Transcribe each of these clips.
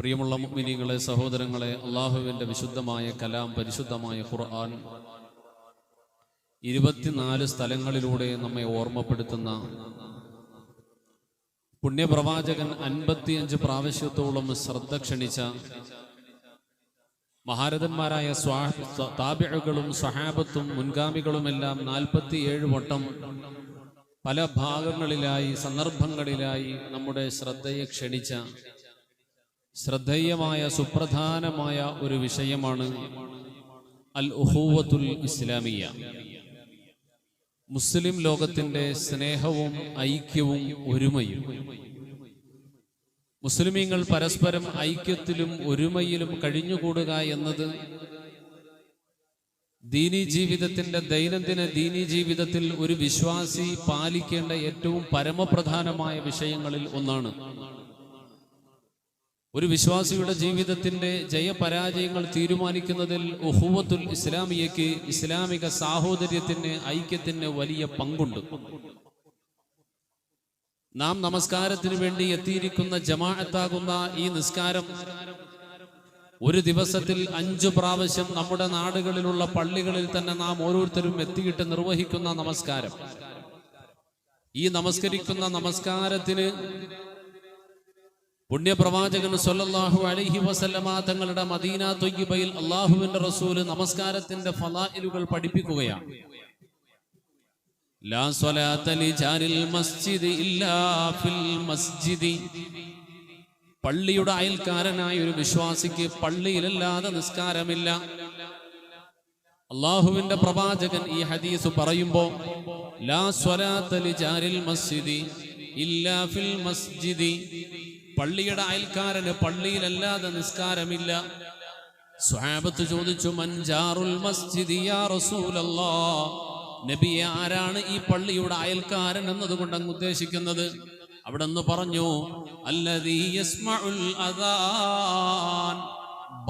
പ്രിയമുള്ള മുഅ്മിനീങ്ങളെ, സഹോദരങ്ങളെ, അള്ളാഹുവിൻ്റെ വിശുദ്ധമായ കലാം, പരിശുദ്ധമായ ഖുർആൻ 24 സ്ഥലങ്ങളിലൂടെ നമ്മെ ഓർമ്മപ്പെടുത്തുന്ന പുണ്യപ്രവാചകൻ 55 പ്രാവശ്യത്തോളം ശ്രദ്ധ ക്ഷണിച്ച മഹാരഥന്മാരായ താബിഉകളും സ്വഹാബത്തും മുൻഗാമികളുമെല്ലാം 47 വട്ടം പല ഭാഗങ്ങളിലായി സന്ദർഭങ്ങളിലായി നമ്മുടെ ശ്രദ്ധയെ ക്ഷണിച്ച ശ്രദ്ധേയമായ സുപ്രധാനമായ ഒരു വിഷയമാണ് അൽ ഉഖൂവത്തുൽ ഇസ്ലാമിയ. മുസ്ലിം ലോകത്തിന്റെ സ്നേഹവും ഐക്യവും ഒരുമയും. മുസ്ലിമീങ്ങൾ പരസ്പരം ഐക്യത്തിലും ഒരുമയിലും കഴിഞ്ഞുകൂടുക എന്നത് ദീനീ ജീവിതത്തിന്റെ ദൈനംദിന ദീനീ ജീവിതത്തിൽ ഒരു വിശ്വാസി പാലിക്കേണ്ട ഏറ്റവും പരമപ്രധാനമായ വിഷയങ്ങളിൽ ഒന്നാണ്. ഒരു വിശ്വാസിയുടെ ജീവിതത്തിന്റെ ജയപരാജയങ്ങൾ തീരുമാനിക്കുന്നതിൽ ഉഖൂവത്തുൽ ഇസ്ലാമിയയ്ക്ക്, ഇസ്ലാമിക സാഹോദര്യത്തിന്, ഐക്യത്തിന് വലിയ പങ്കുണ്ട്. നാം നമസ്കാരത്തിന് വേണ്ടി എത്തിയിരിക്കുന്ന ജമാഅത്താകുന്ന ഈ നിസ്കാരം ഒരു ദിവസത്തിൽ 5 പ്രാവശ്യം നമ്മുടെ നാടുകളിലുള്ള പള്ളികളിൽ തന്നെ നാം ഓരോരുത്തരും എത്തിയിട്ട് നിർവഹിക്കുന്ന നമസ്കാരം. ഈ നമസ്കരിക്കുന്ന നമസ്കാരത്തിന് പുണ്യപ്രവാചകൻ സ്വല്ലല്ലാഹു അലൈഹി വസല്ലമ തങ്ങളുടെ മദീന ത്വയ്യിബയിൽ അല്ലാഹുവിന്റെ റസൂല് നമസ്കാരത്തിന്റെ ഫളായിലുകൾ പഠിപ്പിക്കുകയാണ്. ലാ സ്വലാത്ത ലിജാരിൽ മസ്ജിദി ഇല്ലാ ഫിൽ മസ്ജിദി. പള്ളിയുടെ അയൽക്കാരനായ ഒരു വിശ്വാസിക്ക് പള്ളിയിലല്ലാതെ നിസ്കാരമില്ല. അല്ലാഹുവിന്റെ പ്രവാചകൻ ഈ ഹദീസ് പറയുമ്പോൾ ലാ സ്വലാത്ത ലിജാരിൽ മസ്ജിദി ഇല്ലാ ഫിൽ മസ്ജിദി, പള്ളിയുടെ അയൽക്കാരന് പള്ളിയിലല്ലാതെ നിസ്കാരമില്ല. സ്വഹാബത്ത് ചോദിച്ചു, മൻ ജാറുൽ മസ്ജിദി യാ റസൂലല്ലാഹ്, നബിയെ ആരാണ് ഈ പള്ളിയുടെ അയൽക്കാരൻ എന്നതുകൊണ്ട് അങ്ങ് ഉദ്ദേശിക്കുന്നത്? അവിടെ നിന്ന് പറഞ്ഞു, അല്ലദീ യസ്മഉൽ അദാൻ,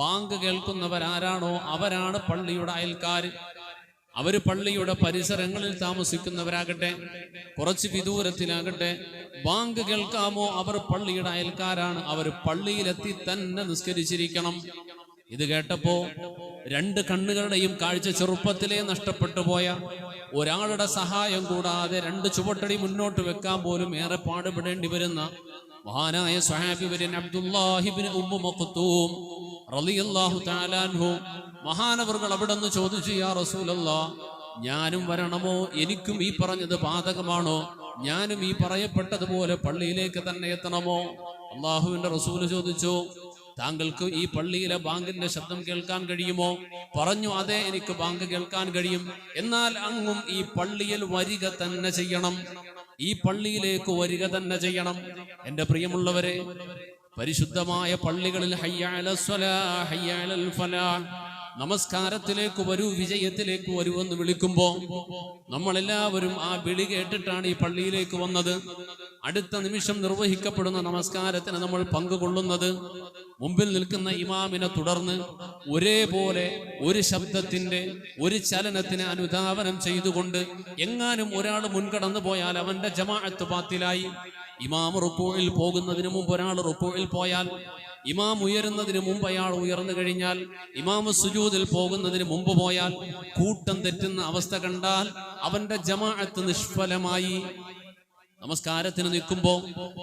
ബാങ്ക് കേൾക്കുന്നവരാരാണോ അവരാണ് പള്ളിയുടെ അയൽക്കാരൻ. അവര് പള്ളിയുടെ പരിസരങ്ങളിൽ താമസിക്കുന്നവരാകട്ടെ, കുറച്ച് വിദൂരത്തിലാകട്ടെ, ബാങ്ക് കേൾക്കാമോ അവർ പള്ളിയുടെ അയൽക്കാരാണ്. അവർ പള്ളിയിലെത്തി തന്നെ നിസ്കരിച്ചിരിക്കണം. ഇത് കേട്ടപ്പോ 2 കണ്ണുകളുടെയും കാഴ്ച ചെറുപ്പത്തിലേ നഷ്ടപ്പെട്ടു പോയ ഒരാളുടെ സഹായം കൂടാതെ 2 ചുവട്ടടി മുന്നോട്ട് വെക്കാൻ പോലും ഏറെ പാടുപെടേണ്ടി വരുന്ന മഹാനായ സ്വഹാബി വര്യൻ അബ്ദുല്ലാഹി ഇബ്നു ഉമ്മു മഖ്തൂം റളിയല്ലാഹു തആല അൻഹു മഹാനവറുകൾ അവിടെ നിന്ന് ചോദിച്ചു, യാ റസൂലല്ലാഹ്, ഞാനും വരണമോ? എനിക്കും ഈ പറഞ്ഞത് ബാധകമാണോ? ഞാനും ഈ പറയപ്പെട്ടതുപോലെ പള്ളിയിലേക്ക് തന്നെ എത്തണമോ? അല്ലാഹുവിന്റെ റസൂല് ചോദിച്ചു, താങ്കൾക്ക് ഈ പള്ളിയിലെ ബാങ്കിന്റെ ശബ്ദം കേൾക്കാൻ കഴിയുമോ? പറഞ്ഞു, അതെ, എനിക്ക് ബാങ്ക് കേൾക്കാൻ കഴിയും. എന്നാൽ അങ്ങും ഈ പള്ളിയിൽ വരിക തന്നെ ചെയ്യണം. ഈ പള്ളിയിലേക്ക് വരിക തന്നെ ചെയ്യണം. എന്റെ പ്രിയമുള്ളവരെ, പരിശുദ്ധമായ പള്ളികളിൽ ഹയ്യ അലസ് സ്വലാഹ്, ഹയ്യ അലൽ ഫലാഹ്, നമസ്കാരത്തിലേക്ക് വരൂ, വിജയത്തിലേക്ക് വരൂ എന്ന് വിളിക്കുമ്പോ നമ്മളെല്ലാവരും ആ വിളി കേട്ടിട്ടാണ് ഈ പള്ളിയിലേക്ക് വന്നത്. അടുത്ത നിമിഷം നിർവഹിക്കപ്പെടുന്ന നമസ്കാരത്തിന് നമ്മൾ പങ്കുകൊള്ളുന്നത് മുമ്പിൽ നിൽക്കുന്ന ഇമാമിനെ തുടർന്ന് ഒരേപോലെ ഒരു ശബ്ദത്തിന്റെ, ഒരു ചലനത്തിന് അനുധാവനം ചെയ്തുകൊണ്ട് എങ്ങാനും ഒരാൾ മുൻകടന്നു പോയാൽ അവന്റെ ജമാഅത്ത് ബാത്തിലായി. ഇമാം റുക്കൂഇൽ പോകുന്നതിന് മുമ്പ് ഒരാൾ റുക്കൂഇൽ പോയാൽ, ഇമാം ഉയരുന്നതിന് മുമ്പ് അയാൾ ഉയർന്നു കഴിഞ്ഞാൽ, ഇമാം സുജൂദിൽ പോകുന്നതിന് മുമ്പ് പോയാൽ, കൂട്ടം തെറ്റുന്ന അവസ്ഥ കണ്ടാൽ അവന്റെ ജമാഅത്ത് നിഷ്ഫലമായി. നമസ്കാരത്തിന് നിൽക്കുമ്പോ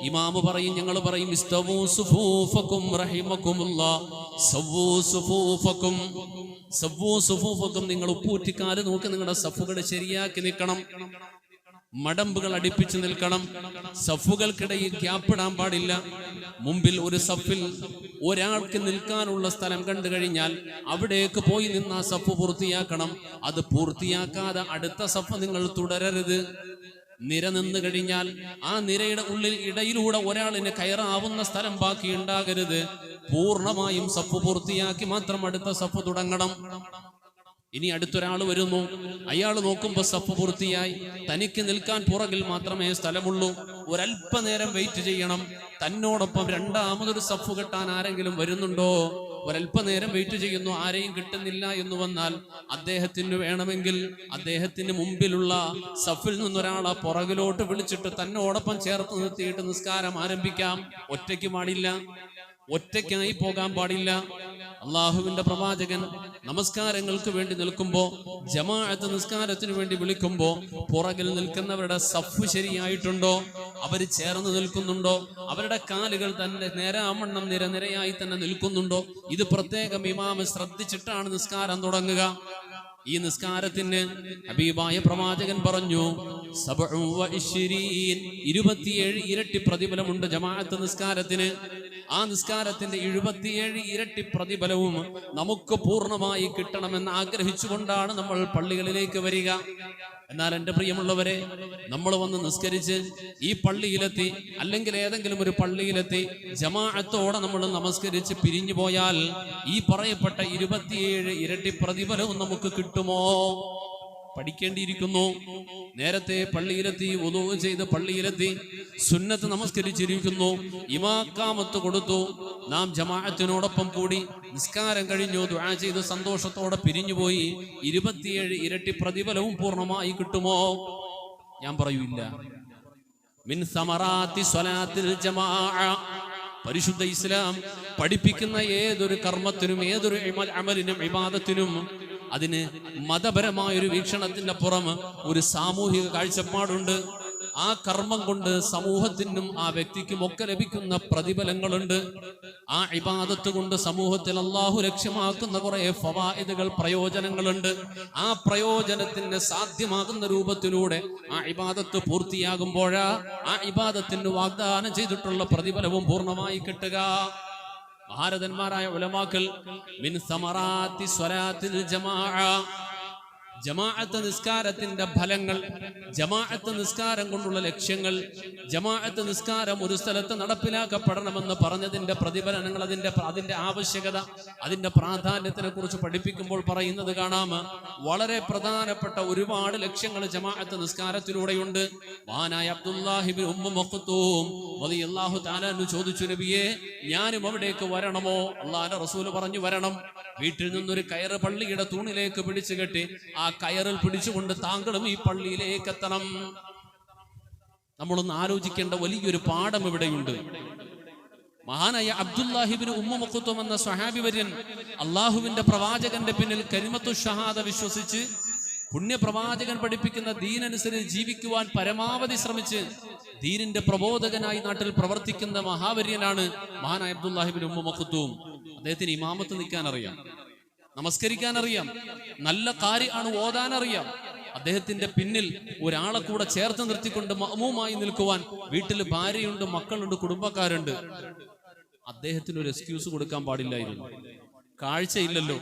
ഇമാമ് പറയും, ഞങ്ങൾ പറയും, ഇസ്തവൂ സുഫൂഫക്കും റഹിമക്കുമുല്ലാഹ്, സവ്വൂ സുഫൂഫക്കും, സവ്വൂ സുഫൂഫക്കും, നിങ്ങൾ ഉപ്പൂറ്റിക്കാല് നോക്കി നിങ്ങളുടെ സഫുകൾ ശരിയാക്കി നിൽക്കണം. മടമ്പുകൾ അടുപ്പിച്ച് നിൽക്കണം. സഫുകൾക്കിടയിൽ ഗ്യാപ്പിടാൻ പാടില്ല. മുമ്പിൽ ഒരു സഫിൽ ഒരാൾക്ക് നിൽക്കാനുള്ള സ്ഥലം കണ്ടു കഴിഞ്ഞാൽ അവിടേക്ക് പോയി നിന്ന് ആ സഫ് പൂർത്തിയാക്കണം. അത് പൂർത്തിയാക്കാതെ അടുത്ത സഫ് നിങ്ങൾ തുടരരുത്. നിര നിന്ന് കഴിഞ്ഞാൽ ആ നിരയുടെ ഇടയിലൂടെ ഒരാളിന് കയറാവുന്ന സ്ഥലം ബാക്കി ഉണ്ടാകരുത്. പൂർണ്ണമായും സഫ് പൂർത്തിയാക്കി മാത്രം അടുത്ത സഫ് തുടങ്ങണം. ഇനി അടുത്തൊരാൾ വരുന്നു, അയാൾ നോക്കുമ്പോൾ സഫ് പൂർത്തിയായി, തനിക്ക് നിൽക്കാൻ പുറകിൽ മാത്രമേ സ്ഥലമുള്ളൂ. ഒരല്പനേരം വെയിറ്റ് ചെയ്യണം. തന്നോടൊപ്പം രണ്ടാമതൊരു സഫ് കെട്ടാൻ ആരെങ്കിലും വരുന്നുണ്ടോ? ഒരല്പനേരം വെയിറ്റ് ചെയ്യുന്നു, ആരെയും കിട്ടുന്നില്ല എന്ന് വന്നാൽ അദ്ദേഹത്തിന് വേണമെങ്കിൽ അദ്ദേഹത്തിന് മുമ്പിലുള്ള സഫിൽ നിന്നൊരാളെ പുറകിലോട്ട് വിളിച്ചിട്ട് തന്നോടൊപ്പം ചേർത്ത് നിർത്തിയിട്ട് നിസ്കാരം ആരംഭിക്കാം. ഒറ്റയ്ക്ക് പാടില്ല. ഒറ്റയ്ക്കായി പോകാൻ പാടില്ല. അള്ളാഹുവിന്റെ പ്രവാചകൻ നമസ്കാരങ്ങൾക്ക് വേണ്ടി നിൽക്കുമ്പോ, ജമാഅത്ത് നിസ്കാരത്തിന് വേണ്ടി വിളിക്കുമ്പോ പുറകിൽ നിൽക്കുന്നവരുടെ സഫ് ശരിയായിട്ടുണ്ടോ, അവർ ചേർന്ന് നിൽക്കുന്നുണ്ടോ, അവരുടെ കാലുകൾ തന്നെ നേരാമണ്ണം നിരനിരയായി തന്നെ നിൽക്കുന്നുണ്ടോ, ഇത് പ്രത്യേകം ഇമാം ശ്രദ്ധിച്ചിട്ടാണ് നിസ്കാരം തുടങ്ങുക. ഈ നിസ്കാരത്തിന് ഹബീബായ പ്രവാചകൻ പറഞ്ഞു 27 ഇരട്ടി പ്രതിഫലമുണ്ട് ജമാഅത്ത് നിസ്കാരത്തിന്. ആ നിസ്കാരത്തിന്റെ 77 ഇരട്ടി പ്രതിഫലവും നമുക്ക് പൂർണ്ണമായി കിട്ടണമെന്ന് ആഗ്രഹിച്ചുകൊണ്ടാണ് നമ്മൾ പള്ളികളിലേക്ക് വരിക. എന്നാൽ എൻ്റെ പ്രിയമുള്ളവരെ, നമ്മൾ വന്ന് നിസ്കരിച്ച് ഈ പള്ളിയിലെത്തി, അല്ലെങ്കിൽ ഏതെങ്കിലും ഒരു പള്ളിയിലെത്തി ജമാഅത്തോടെ നമ്മൾ നമസ്കരിച്ച് പിരിഞ്ഞു പോയാൽ ഈ പറയപ്പെട്ട 27 ഇരട്ടി പ്രതിഫലവും നമുക്ക് കിട്ടുമോ? പഠിക്കേണ്ടിയിരിക്കുന്നു. നേരത്തെ പള്ളിയിലെത്തി, വുളൂ ചെയ്ത് പള്ളിയിലെത്തി, സുന്നത്ത് നമസ്കരിച്ചിരിക്കുന്നു, ഇമാക്കാമത്ത് കൊടുത്തു, നാം ജമാഅത്തിനോടൊപ്പം കൂടി നിസ്കാരം കഴിഞ്ഞു, ദുആ ചെയ്ത് സന്തോഷത്തോടെ പിരിഞ്ഞുപോയി, 27 ഇരട്ടി പ്രതിഫലവും പൂർണ്ണമായി കിട്ടുമോ? ഞാൻ പറയൂല്ല. മിൻ സമറാത്തി സ്വലാത്തിൽ ജമാഅ, പരിശുദ്ധ ഇസ്ലാം പഠിപ്പിക്കുന്ന ഏതൊരു കർമ്മത്തിനും, ഏതൊരു അമലിനും, ഇബാദത്തിനും അതിന് മതപരമായൊരു വീക്ഷണത്തിന്റെ പുറം ഒരു സാമൂഹിക കാഴ്ചപ്പാടുണ്ട്. ആ കർമ്മം കൊണ്ട് സമൂഹത്തിനും ആ വ്യക്തിക്കും ഒക്കെ ലഭിക്കുന്ന പ്രതിഫലങ്ങളുണ്ട്. ആ ഇബാദത്ത് കൊണ്ട് സമൂഹത്തിൽ അള്ളാഹു ലക്ഷ്യമാക്കുന്ന കുറെ ഫവായിദുകൾ, പ്രയോജനങ്ങളുണ്ട്. ആ പ്രയോജനത്തിന് സാധ്യമാകുന്ന രൂപത്തിലൂടെ ആ ഇബാദത്ത് പൂർത്തിയാകുമ്പോഴാ ആ ഇബാദത്തിന് വാഗ്ദാനം ചെയ്തിട്ടുള്ള പ്രതിഫലവും പൂർണ്ണമായി കിട്ടുക. മഹാരഥന്മാരായ ഉലമാക്കൾ മിൻ സമറാത്തി സ്വലാത്തിൽ ജമാഅ, ജമാഅത്ത് നിസ്കാരത്തിന്റെ ഫലങ്ങൾ, ജമാഅത്ത് നിസ്കാരം കൊണ്ടുള്ള ലക്ഷ്യങ്ങൾ, ജമാഅത്ത് നിസ്കാരം ഒരു സ്ഥലത്ത് നടപ്പിലാക്കപ്പെടണമെന്ന് പറഞ്ഞതിന്റെ പ്രതിഫലനങ്ങൾ, അതിന്റെ ആവശ്യകത, അതിന്റെ പ്രാധാന്യത്തിനെ കുറിച്ച് പഠിപ്പിക്കുമ്പോൾ പറയുന്നത് കാണാം. വളരെ പ്രധാനപ്പെട്ട ഒരുപാട് ലക്ഷ്യങ്ങൾ ജമാഅത്ത് നിസ്കാരത്തിലൂടെയുണ്ട്. മഹാനായ അബ്ദുല്ലാഹി ഇബ്നു ഉമ്മു മഖ്തൂം റളിയല്ലാഹു തആല അൻഹു ചോദിച്ചു, നബിയേ, ഞാനും അവിടേക്ക് വരണമോ? അല്ലാഹുവിന്റെ റസൂൽ പറഞ്ഞു, വരണം. വീട്ടിൽ നിന്നൊരു കയറ് പള്ളിയുടെ തൂണിലേക്ക് പിടിച്ചു കെട്ടി ആ കയറിൽ പിടിച്ചുകൊണ്ട് താങ്കളും ഈ പള്ളിയിലേക്ക് എത്തണം. നമ്മളൊന്ന് ആലോചിക്കേണ്ട വലിയൊരു പാഠം ഇവിടെയുണ്ട്. മഹാനായ അബ്ദുല്ലാഹി ഇബ്നു ഉമ്മു മഖ്തൂം എന്ന സ്വഹാബി വര്യൻ അള്ളാഹുവിന്റെ പ്രവാചകന്റെ പിന്നിൽ കലിമത്തു ഷഹാദ വിശ്വസിച്ച് പുണ്യപ്രവാചകൻ പഠിപ്പിക്കുന്ന ദീനനുസരിച്ച് ജീവിക്കുവാൻ പരമാവധി ശ്രമിച്ച് ദീനിന്റെ പ്രബോധകനായി നാട്ടിൽ പ്രവർത്തിക്കുന്ന മഹാവര്യനാണ് മഹാനായ അബ്ദുല്ലാഹി ഇബ്നു ഉമ്മു മഖ്തൂം. അദ്ദേഹത്തിന് ഇമാമത്ത് നിൽക്കാൻ അറിയാം, നമസ്കരിക്കാൻ അറിയാം, നല്ല കാര്യമാണ് ഓതാൻ അറിയാം. അദ്ദേഹത്തിന്റെ പിന്നിൽ ഒരാളെ കൂടെ ചേർത്ത് നിർത്തിക്കൊണ്ട് മഅ്മൂമായി നിൽക്കുവാൻ വീട്ടിൽ ഭാര്യയുണ്ട്, മക്കളുണ്ട്, കുടുംബക്കാരുണ്ട്. അദ്ദേഹത്തിന് ഒരു എക്സ്ക്യൂസ് കൊടുക്കാൻ പാടില്ലായിരുന്നു. കാഴ്ചയില്ലല്ലോ,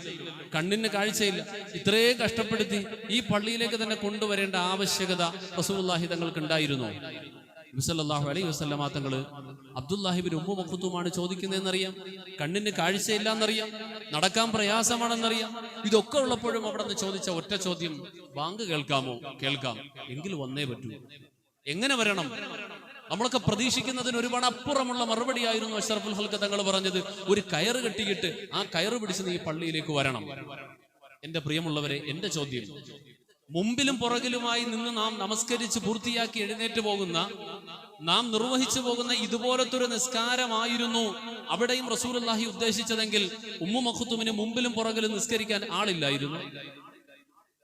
കണ്ണിന് കാഴ്ചയില്ല, ഇത്രയും കഷ്ടപ്പെടുത്തി ഈ പള്ളിയിലേക്ക് തന്നെ കൊണ്ടുവരേണ്ട ആവശ്യകത റസൂലുള്ളാഹി തങ്ങൾക്ക് ഉണ്ടായിരുന്നോ? നബി സല്ലല്ലാഹു അലൈഹി വസല്ലമ തങ്ങൾ അബ്ദുല്ലാഹി ഇബ്നു ഉമ്മു മഖ്തൂമാണ് ചോദിക്കുന്നതെന്നറിയാം, കണ്ണിന് കാഴ്ചയില്ല എന്നറിയാം, നടക്കാൻ പ്രയാസമാണെന്നറിയാം. ഇതൊക്കെ ഉള്ളപ്പോഴും അവിടെ നിന്ന് ചോദിച്ച ഒറ്റ ചോദ്യം, ബാങ്ക് കേൾക്കാമോ? കേൾക്കാം. എങ്കിൽ വന്നേ പറ്റൂ. എങ്ങനെ വരണം? നമ്മളൊക്കെ പ്രതീക്ഷിക്കുന്നതിന് ഒരുപാട് അപ്പുറമുള്ള മറുപടിയായിരുന്നു അഷ്റഫുൽ ഖൽഖ് തങ്ങൾ പറഞ്ഞത്. ഒരു കയറ് കെട്ടിയിട്ട് ആ കയറ് പിടിച്ച് നീ പള്ളിയിലേക്ക് വരണം. എന്റെ പ്രിയമുള്ളവരെ, എന്റെ ചോദ്യം, മുമ്പിലും പുറകിലുമായി നിന്ന് നാം നമസ്കരിച്ച് പൂർത്തിയാക്കി എഴുന്നേറ്റ് പോകുന്ന, നാം നിർവഹിച്ചു പോകുന്ന ഇതുപോലത്തെ ഒരു നിസ്കാരമായിരുന്നു അവിടെയും റസൂലുള്ളാഹി ഉദ്ദേശിച്ചതെങ്കിൽ ഉമ്മു മഖ്തൂമിന് മുമ്പിലും പുറകിലും നിസ്കരിക്കാൻ ആളില്ലായിരുന്നു.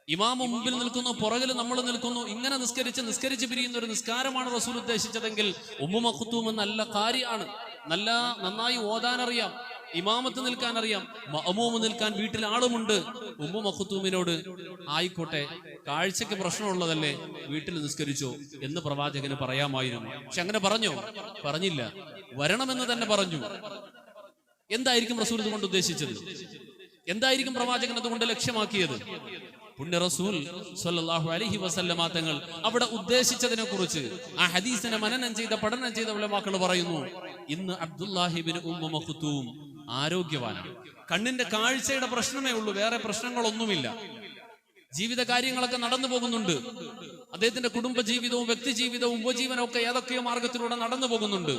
ഇമാം മുമ്പിൽ നിൽക്കുന്നു, പുറകിൽ നമ്മൾ നിൽക്കുന്നു, ഇങ്ങനെ നിസ്കരിച്ച് പിരിയുന്ന ഒരു നിസ്കാരമാണ് റസൂൽ ഉദ്ദേശിച്ചതെങ്കിൽ ഉമ്മു മഖ്തൂം നല്ല കാര്യമാണ്, നന്നായി ഓതാനറിയാം, ഇമാമത്ത് നിൽക്കാൻ അറിയാം, മഅ്മൂം നിൽക്കാൻ വീട്ടിൽ ആളുമുണ്ട്. ഉമ്മു മഖ്തൂമിനോട് ആയിക്കോട്ടെ, കാഴ്ചക്ക് പ്രശ്നമുള്ളതല്ലേ, വീട്ടിൽ നിസ്കരിച്ചോ എന്ന് പ്രവാചകന് പറയാമായിരുന്നു. പക്ഷെ അങ്ങനെ പറഞ്ഞോ? പറഞ്ഞില്ല. വരണമെന്ന് തന്നെ പറഞ്ഞു. എന്തായിരിക്കും റസൂൽ ഇതുകൊണ്ട് ഉദ്ദേശിച്ചത്? എന്തായിരിക്കും പ്രവാചകൻ അതുകൊണ്ട് ലക്ഷ്യമാക്കിയത്? പുണ്യ റസൂൽ സ്വല്ലല്ലാഹു അലൈഹി വസല്ലമ തങ്ങൾ അവിടെ ഉദ്ദേശിച്ചതിനെ കുറിച്ച് ആ ഹദീസിനെ പഠനം ചെയ്ത ഉലമാക്കൾ പറയുന്നു, ഇന്ന് അബ്ദുല്ലാഹി ഇബ്നു ഉമ്മു മഖ്തൂം ആരോഗ്യവാനാണ്. കണ്ണിന്റെ കാഴ്ചയുടെ പ്രശ്നമേ ഉള്ളൂ, വേറെ പ്രശ്നങ്ങളൊന്നുമില്ല. ജീവിത കാര്യങ്ങളൊക്കെ നടന്നു പോകുന്നുണ്ട്. അദ്ദേഹത്തിന്റെ കുടുംബ ജീവിതവും വ്യക്തി ജീവിതവും ഉപജീവനവും ഒക്കെ ഏതൊക്കെയോ മാർഗത്തിലൂടെ നടന്നു പോകുന്നുണ്ട്.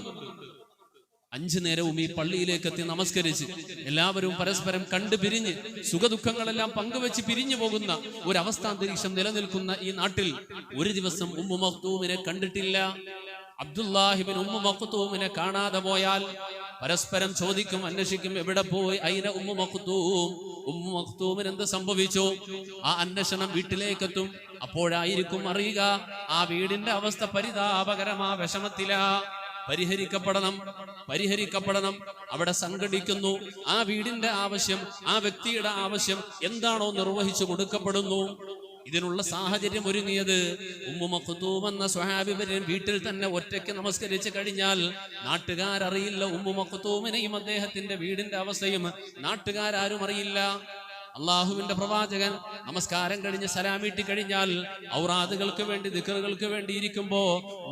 5 നേരവും ഈ പള്ളിയിലേക്ക് എത്തി നമസ്കരിച്ച് എല്ലാവരും പരസ്പരം കണ്ടു പിരിഞ്ഞ് സുഖദുഃഖങ്ങളെല്ലാം പങ്കുവെച്ച് പിരിഞ്ഞു പോകുന്ന ഒരു അവസ്ഥാന്തരീക്ഷം നിലനിൽക്കുന്ന ഈ നാട്ടിൽ ഒരു ദിവസം ഉമ്മു മഖ്തൂമിനെ കണ്ടിട്ടില്ല. അബ്ദുല്ലാഹി ഇബ്നു ഉമ്മു മഖ്തൂമിനെ കാണാതെ പോയാൽ പരസ്പരം ചോദിക്കും, അന്വേഷിക്കും, എവിടെ പോയി? ഐന ഉമ്മു മഖ്തൂം, ഉമ്മു മഖ്തൂമിന് എന്ത് സംഭവിച്ചു? ആ അന്വേഷണം വീട്ടിലേക്കെത്തും. അപ്പോഴായിരിക്കും അറിയുക ആ വീടിന്റെ അവസ്ഥ പരിതാപകരമാ, വിഷമത്തിലാ. പരിഹരിക്കപ്പെടണം. അവിടെ സംഘടിക്കുന്നു. ആ വീടിന്റെ ആവശ്യം, ആ വ്യക്തിയുടെ ആവശ്യം എന്താണോ നിർവഹിച്ചു കൊടുക്കപ്പെടുന്നു. ഇതിനുള്ള സാഹചര്യം ഒരുങ്ങിയത് ഉമ്മു മഖ്തൂം എന്ന സ്വഹാബി വീട്ടിൽ തന്നെ ഒറ്റയ്ക്ക് നമസ്കരിച്ചു കഴിഞ്ഞാൽ നാട്ടുകാരറിയില്ല. ഉമ്മു മഖ്തൂമിനെയും അദ്ദേഹത്തിന്റെ വീടിന്റെ അവസ്ഥയും നാട്ടുകാരും അറിയില്ല. അള്ളാഹുവിന്റെ പ്രവാചകൻ നമസ്കാരം കഴിഞ്ഞ് സലാമീട്ടി കഴിഞ്ഞാൽ ഔറാദുകൾക്ക് വേണ്ടി, ദിക്റുകൾക്ക് വേണ്ടി ഇരിക്കുമ്പോ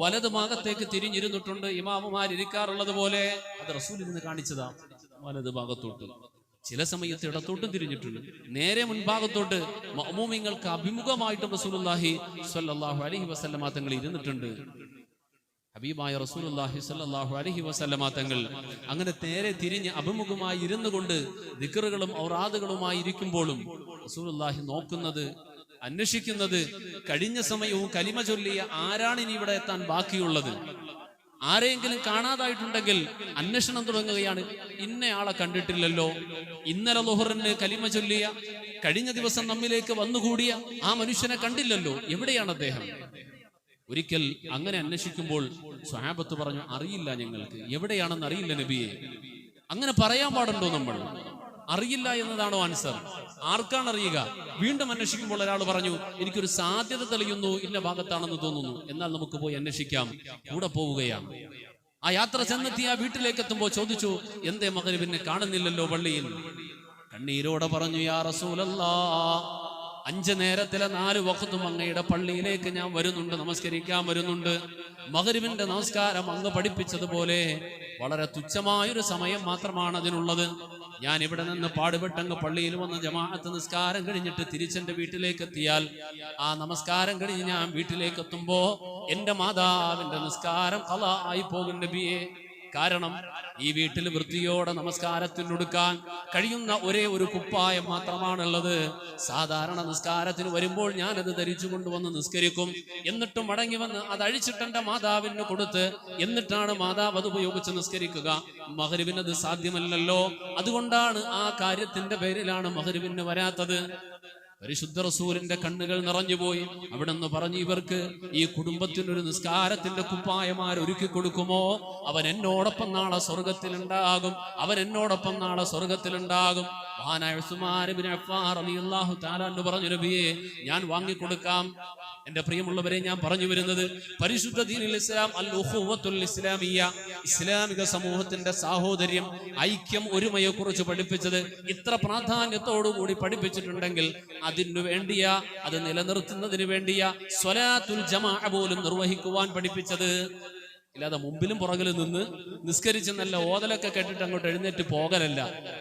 വലതുഭാഗത്തേക്ക് തിരിഞ്ഞിരുന്നിട്ടുണ്ട് ഇമാമുമാരിക്കാറുള്ളത് പോലെ. അത് റസൂൽ ഇന്ന് കാണിച്ചതാ. വലതു ഭാഗത്തോട്ട്, ചില സമയത്ത് ഇടത്തോട്ടും തിരിഞ്ഞിട്ടുണ്ട്. നേരെ മുൻഭാഗത്തോട്ട് മഅ്മൂമിങ്ങൾക്ക് അഭിമുഖമായിട്ട് റസൂലുള്ളാഹി സ്വല്ലല്ലാഹു അലൈഹി വസല്ലമ തങ്ങൾ ഇരുന്നിട്ടുണ്ട്. ഹബീബായ റസൂലുള്ളാഹി സ്വല്ലല്ലാഹു അലൈഹി വസല്ലമ തങ്ങൾ അങ്ങനെ നേരെ തിരിഞ്ഞ് അഭിമുഖമായി ഇരുന്നു കൊണ്ട് ദിക്റുകളും ഔറാദുകളുമായി ഇരിക്കുമ്പോഴും റസൂലുള്ളാഹി നോക്കുന്നത്, അന്വേഷിക്കുന്നത്, കഴിഞ്ഞ സമയവും കലിമ ചൊല്ലിയ ആരാണ് ഇനി ഇവിടെ എത്താൻ ബാക്കിയുള്ളത്? ആരെയെങ്കിലും കാണാതായിട്ടുണ്ടെങ്കിൽ അന്വേഷണം തുടങ്ങുകയാണ്. ഇന്നയാളെ കണ്ടിട്ടില്ലല്ലോ, ഇന്നലെ ളുഹറിന് കലിമ ചൊല്ലിയ, കഴിഞ്ഞ ദിവസം നമ്മിലേക്ക് വന്നുകൂടിയ ആ മനുഷ്യനെ കണ്ടില്ലല്ലോ, എവിടെയാണ് അദ്ദേഹം? ഒരിക്കൽ അങ്ങനെ അന്വേഷിക്കുമ്പോൾ സ്വഹാബത്ത് പറഞ്ഞു, അറിയില്ല, ഞങ്ങൾക്ക് എവിടെയാണെന്ന് അറിയില്ല നബിയെ. അങ്ങനെ പറയാൻ പാടുണ്ടോ? നമ്മൾ അറിയില്ല എന്നതാണോ ആൻസർ? ആർക്കാണ് അറിയുക? വീണ്ടും അന്വേഷിക്കുമ്പോൾ ഒരാൾ പറഞ്ഞു, എനിക്കൊരു സാധ്യത തെളിയുന്നു, ഇന്ന ഭാഗത്താണെന്ന് തോന്നുന്നു, എന്നാൽ നമുക്ക് പോയി അന്വേഷിക്കാം. കൂടെ പോവുകയാണ്. ആ യാത്ര ചെന്നെത്തി ആ വീട്ടിലേക്ക് എത്തുമ്പോൾ ചോദിച്ചു, എന്തേ മഗ്‌രിബിനെ കാണുന്നില്ലല്ലോ പള്ളിയിൽ? കണ്ണീരോടെ പറഞ്ഞു, യാ റസൂലല്ലാഹ്, 5 നേരത്തിലെ 4 വഖ്തും അങ്ങയുടെ പള്ളിയിലേക്ക് ഞാൻ വരുന്നുണ്ട്, നമസ്കരിക്കാൻ വരുന്നുണ്ട്. മഗ്‌രിബിന്റെ നമസ്കാരം അങ്ങ് പഠിപ്പിച്ചതുപോലെ വളരെ തുച്ഛമായൊരു സമയം മാത്രമാണ് അതിനുള്ളത്. ഞാൻ ഇവിടെ നിന്ന് പാടുപെട്ടങ്ങ് പള്ളിയിൽ വന്ന് ജമാഅത്ത് നിസ്കാരം കഴിഞ്ഞിട്ട് തിരിച്ചെന്റെ വീട്ടിലേക്ക് എത്തിയാൽ ആ നമസ്കാരം കഴിഞ്ഞ് ഞാൻ വീട്ടിലേക്ക് എത്തുമ്പോ എന്റെ മാതാവിന്റെ നിസ്കാരം ഖളാ ആയി പോകും നബിയെ. കാരണം ഈ വീട്ടിൽ വൃത്തിയോടെ നമസ്കാരത്തിനൊടുക്കാൻ കഴിയുന്ന ഒരേ ഒരു കുപ്പായം മാത്രമാണുള്ളത്. സാധാരണ നിസ്കാരത്തിന് വരുമ്പോൾ ഞാനത് ധരിച്ചു കൊണ്ടുവന്ന് നിസ്കരിക്കും. എന്നിട്ടും മടങ്ങി വന്ന് അത് അഴിച്ചിട്ട് എന്റെ മാതാവിന് കൊടുത്ത് എന്നിട്ടാണ് മാതാവ് അത് ഉപയോഗിച്ച് നിസ്കരിക്കുക. മഗ്‌രിബിനത് സാധ്യമല്ലല്ലോ. അതുകൊണ്ടാണ്, ആ കാര്യത്തിന്റെ പേരിലാണ് മഗ്‌രിബിന് വരാത്തത്. പരിശുദ്ധ റസൂലിന്റെ കണ്ണുകൾ നിറഞ്ഞുപോയി. അവിടെന്ന് പറഞ്ഞു, ഇവർക്ക് ഈ കുടുംബത്തിനൊരു നിസ്കാരത്തിന്റെ കുപ്പായമാർ ഒരുക്കി കൊടുക്കുമോ? അവൻ എന്നോടൊപ്പം നാളെ സ്വർഗത്തിലുണ്ടാകും. മഹാനായ ഉസ്മാൻ ഇബ്നു അഫ്ഫാൻ റളിയല്ലാഹു തആല അൻഹു പറഞ്ഞു, നബിയെ, ഞാൻ വാങ്ങിക്കൊടുക്കാം. എന്റെ പ്രിയമുള്ളവരെ, ഞാൻ പറഞ്ഞു വരുന്നത് പരിശുദ്ധ ദീനുൽ ഇസ്ലാം അൽ ഉഖുവത്തുൽ ഇസ്ലാമിയ്യ, ഇസ്ലാമിക സമൂഹത്തിന്റെ സാഹോദര്യം, ഐക്യം, ഒരുമയെ കുറിച്ച് പഠിപ്പിച്ചത് ഇത്ര പ്രാധാന്യത്തോടുകൂടി പഠിപ്പിച്ചിട്ടുണ്ടെങ്കിൽ അതിനു വേണ്ടിയാ, അത് നിലനിർത്തുന്നതിന് വേണ്ടിയാ സ്വലാത്തുൽ ജമാഅ പോലും നിർവഹിക്കുവാൻ പഠിപ്പിച്ചത്. ഇല്ലാതെ മുമ്പിലും പുറകിലും നിന്ന് നിസ്കരിച്ച് നല്ല ഓതലൊക്കെ കേട്ടിട്ട് അങ്ങോട്ട് എഴുന്നേറ്റ് പോകലല്ല.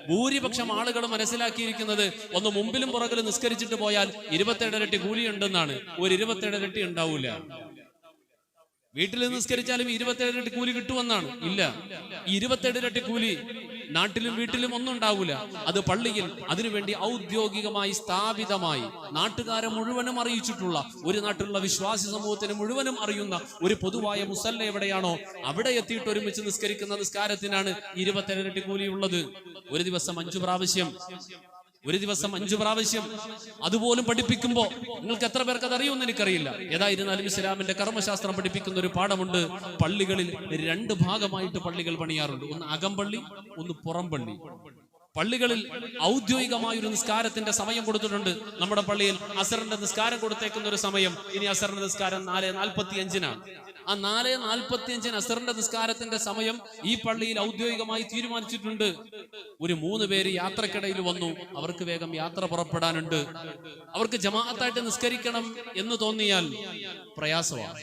ഭൂരിപക്ഷം ആളുകൾ മനസ്സിലാക്കിയിരിക്കുന്നത് ഒന്ന് മുമ്പിലും പുറകിലും നിസ്കരിച്ചിട്ട് പോയാൽ 27 ഇരട്ടി കൂലി ഉണ്ടെന്നാണ്. ഒരു 27 ഇരട്ടി ഉണ്ടാവൂല. വീട്ടിൽ നിസ്കരിച്ചാലും 27 ഇരട്ടി കൂലി കിട്ടുമെന്നാണ്. ഇല്ല, 27 ഇരട്ടി കൂലി നാട്ടിലും വീട്ടിലും ഒന്നും ഉണ്ടാവൂല. അത് പള്ളിയിൽ അതിനുവേണ്ടി ഔദ്യോഗികമായി സ്ഥാപിതമായി നാട്ടുകാരെ മുഴുവനും അറിയിച്ചിട്ടുള്ള, ഒരു നാട്ടിലുള്ള വിശ്വാസി സമൂഹത്തിന് മുഴുവനും അറിയുന്ന ഒരു പൊതുവായ മുസല്ല എവിടെയാണോ അവിടെ എത്തിയിട്ട് ഒരുമിച്ച് നിസ്കരിക്കുന്ന നിസ്കാരത്തിനാണ് 27 ഇരട്ടി കൂലിയുള്ളത്. ഒരു ദിവസം 5 പ്രാവശ്യം അതുപോലും പഠിപ്പിക്കുമ്പോ നിങ്ങൾക്ക് എത്ര പേർക്ക് അത് അറിയുമെന്ന് എനിക്കറിയില്ല. ഏതായിരുന്നാലും ഇസ്ലാമിന്റെ കർമ്മശാസ്ത്രം പഠിപ്പിക്കുന്ന ഒരു പാഠമുണ്ട്. പള്ളികളിൽ 2 ഭാഗമായിട്ട് പള്ളികൾ പണിയാറുണ്ട്. ഒന്ന് അകംപള്ളി, ഒന്ന് പുറംപള്ളി. പള്ളികളിൽ ഔദ്യോഗികമായ ഒരു നിസ്കാരത്തിന്റെ സമയം കൊടുത്തിട്ടുണ്ട്. നമ്മുടെ പള്ളിയിൽ അസറിന്റെ നിസ്കാരം കൊടുത്തേക്കുന്ന ഒരു സമയം, ഇനി അസറിന്റെ നിസ്കാരം 4:45-നാണ്. ആ 4:45 അസറിന്റെ നിസ്കാരത്തിന്റെ സമയം ഈ പള്ളിയിൽ ഔദ്യോഗികമായി തീരുമാനിച്ചിട്ടുണ്ട്. ഒരു 3 പേര് യാത്രക്കിടയിൽ വന്നു. അവർക്ക് വേഗം യാത്ര പുറപ്പെടാനുണ്ട്. അവർക്ക് ജമാഅത്തായിട്ട് നിസ്കരിക്കണം എന്ന് തോന്നിയാൽ പ്രയാസമാണ്.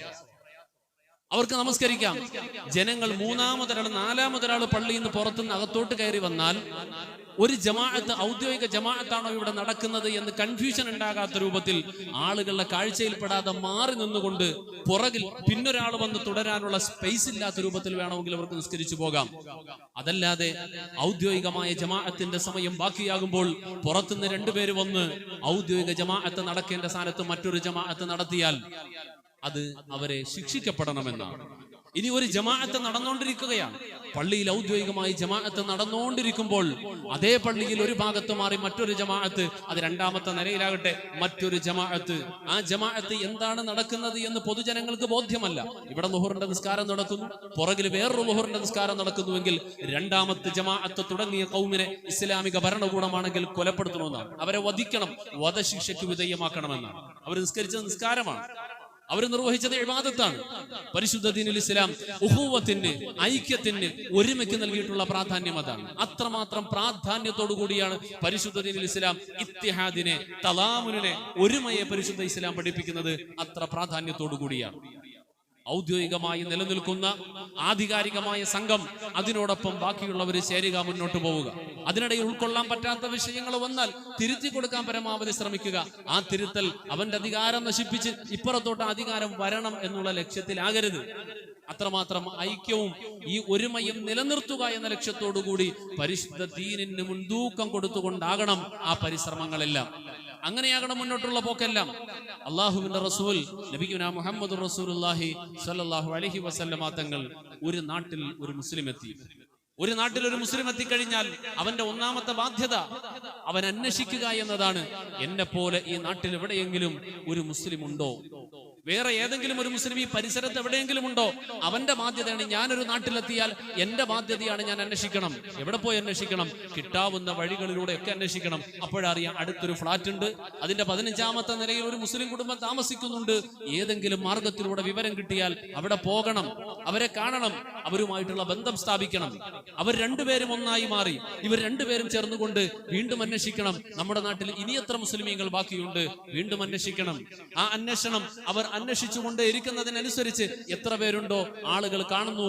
അവർക്ക് നമസ്കരിക്കാം. ജനങ്ങൾ 3-മതൊരാൾ 4-മതൊരാൾ പള്ളിയിൽ നിന്ന് പുറത്തുനിന്ന് അകത്തോട്ട് കയറി വന്നാൽ ഒരു ജമാഅത്ത് ഔദ്യോഗിക ജമാഅത്താണോ ഇവിടെ നടക്കുന്നത് എന്ന് കൺഫ്യൂഷൻ ഉണ്ടാകാത്ത രൂപത്തിൽ ആളുകളുടെ കാഴ്ചയിൽപ്പെടാതെ മാറി നിന്നുകൊണ്ട് പുറകിൽ പിന്നൊരാൾ വന്ന് തുടരാനുള്ള സ്പേസ് ഇല്ലാത്ത രൂപത്തിൽ വേണമെങ്കിൽ അവർക്ക് നിസ്കരിച്ചു പോകാം. അതല്ലാതെ ഔദ്യോഗികമായ ജമാഅത്തിന്റെ സമയം ബാക്കിയാകുമ്പോൾ പുറത്തുനിന്ന് 2 പേര് വന്ന് ഔദ്യോഗിക ജമാഅത്ത് നടക്കേണ്ട സ്ഥാനത്ത് മറ്റൊരു ജമാഅത്ത് നടത്തിയാൽ അത് അവരെ ശിക്ഷിക്കപ്പെടണമെന്നാണ്. ഇനി ഒരു ജമാഅത്ത് നടന്നുകൊണ്ടിരിക്കുകയാണ്. പള്ളിയിൽ ഔദ്യോഗികമായി ജമാഅത്ത് നടന്നുകൊണ്ടിരിക്കുമ്പോൾ അതേ പള്ളിയിൽ ഒരു ഭാഗത്ത് മാറി മറ്റൊരു ജമാഅത്ത്, അത് രണ്ടാമത്തെ നിലയിലാകട്ടെ മറ്റൊരു ജമാഅത്ത്. ആ ജമാഅത്ത് എന്താണ് നടക്കുന്നത് എന്ന് പൊതുജനങ്ങൾക്ക് ബോധ്യമല്ല. ഇവിടെ ളുഹറിന്റെ നിസ്കാരം നടക്കുന്നു, പുറകിൽ വേറൊരു ളുഹറിന്റെ നിസ്കാരം നടക്കുന്നുവെങ്കിൽ രണ്ടാമത്തെ ജമാഅത്ത് തുടങ്ങിയ ഖൗമിനെ ഇസ്ലാമിക ഭരണകൂടമാണെങ്കിൽ കൊലപ്പെടുത്തണമെന്നാണ്, അവരെ വധിക്കണം, വധശിക്ഷയ്ക്ക് വിധേയമാക്കണമെന്നാണ്. അവർ നിസ്കരിച്ച നിസ്കാരമാണ്, അവർ നിർവഹിച്ചത് ഇബാദത്താണ്. പരിശുദ്ധ ദീനുൽ ഇസ്ലാം ഉഖുവത്തിന്, ഐക്യത്തിന്, ഒരുമയ്ക്ക് നൽകിയിട്ടുള്ള പ്രാധാന്യം അതാണ്. അത്രമാത്രം പ്രാധാന്യത്തോടു കൂടിയാണ് പരിശുദ്ധ ദീനുൽ ഇസ്ലാം ഇത്തിഹാദിനെ, തലാമുനെ, ഒരുമയെ പരിശുദ്ധ ഇസ്ലാം പഠിപ്പിക്കുന്നത്. അത്ര പ്രാധാന്യത്തോടു കൂടിയാണ്. ഔദ്യോഗികമായി നിലനിൽക്കുന്ന ആധികാരികമായ സംഘം, അതിനോടൊപ്പം ബാക്കിയുള്ളവർ ചേരുക, മുന്നോട്ട് പോവുക. അതിനിടയിൽ ഉൾക്കൊള്ളാൻ പറ്റാത്ത വിഷയങ്ങൾ വന്നാൽ തിരുത്തി കൊടുക്കാൻ പരമാവധി ശ്രമിക്കുക. ആ തിരുത്തൽ അവന്റെ അധികാരം നശിപ്പിച്ച് ഇപ്പുറത്തോട്ട് അധികാരം വരണം എന്നുള്ള ലക്ഷ്യത്തിലാകരുത്. അത്രമാത്രം ഐക്യവും ഈ ഒരുമയും നിലനിർത്തുക എന്ന ലക്ഷ്യത്തോടു കൂടി പരിശുദ്ധ ദീനിന് മുൻതൂക്കം കൊടുത്തുകൊണ്ടാകണം ആ പരിശ്രമങ്ങളെല്ലാം. അങ്ങനെയാകണം മുന്നോട്ടുള്ള പോക്കെല്ലാം. അള്ളാഹുവിന്റെ റസൂൽ നബിയുനാ മുഹമ്മദ് റസൂലുള്ളാഹി സ്വല്ലല്ലാഹു അലൈഹി വസല്ലമ തങ്ങൾ ഒരു നാട്ടിൽ ഒരു മുസ്ലിം എത്തി. ഒരു നാട്ടിൽ ഒരു മുസ്ലിം എത്തിക്കഴിഞ്ഞാൽ അവന്റെ ഒന്നാമത്തെ ബാധ്യത അവൻ അന്വേഷിക്കുക എന്നതാണ്. എന്നെ പോലെ ഈ നാട്ടിൽ എവിടെയെങ്കിലും ഒരു മുസ്ലിം ഉണ്ടോ? വേറെ ഏതെങ്കിലും ഒരു മുസ്ലിം ഈ പരിസരത്ത് എവിടെയെങ്കിലും ഉണ്ടോ? അവന്റെ ബാധ്യതയാണ്. ഞാനൊരു നാട്ടിലെത്തിയാൽ എന്റെ ബാധ്യതയാണ് ഞാൻ അന്വേഷിക്കണം. എവിടെ പോയി അന്വേഷിക്കണം? കിട്ടാവുന്ന വഴികളിലൂടെയൊക്കെ അന്വേഷിക്കണം. അപ്പോഴറിയാം അടുത്തൊരു ഫ്ലാറ്റ് ഉണ്ട്, അതിന്റെ 15ാമത്തെ നിലയിൽ ഒരു മുസ്ലിം കുടുംബം താമസിക്കുന്നുണ്ട്. ഏതെങ്കിലും മാർഗത്തിലൂടെ വിവരം കിട്ടിയാൽ അവിടെ പോകണം, അവരെ കാണണം, അവരുമായിട്ടുള്ള ബന്ധം സ്ഥാപിക്കണം. അവർ രണ്ടുപേരും ഒന്നായി മാറി ഇവർ രണ്ടുപേരും ചേർന്നുകൊണ്ട് വീണ്ടും അന്വേഷിക്കണം. നമ്മുടെ നാട്ടിൽ ഇനി എത്ര മുസ്ലിമീങ്ങൾ ബാക്കിയുണ്ട്? വീണ്ടും അന്വേഷിക്കണം. ആ അന്വേഷണം അവർ അന്വേഷിച്ചുകൊണ്ട് ഇരിക്കുന്നതിനനുസരിച്ച് എത്ര പേരുണ്ടോ ആളുകൾ കാണുന്നു.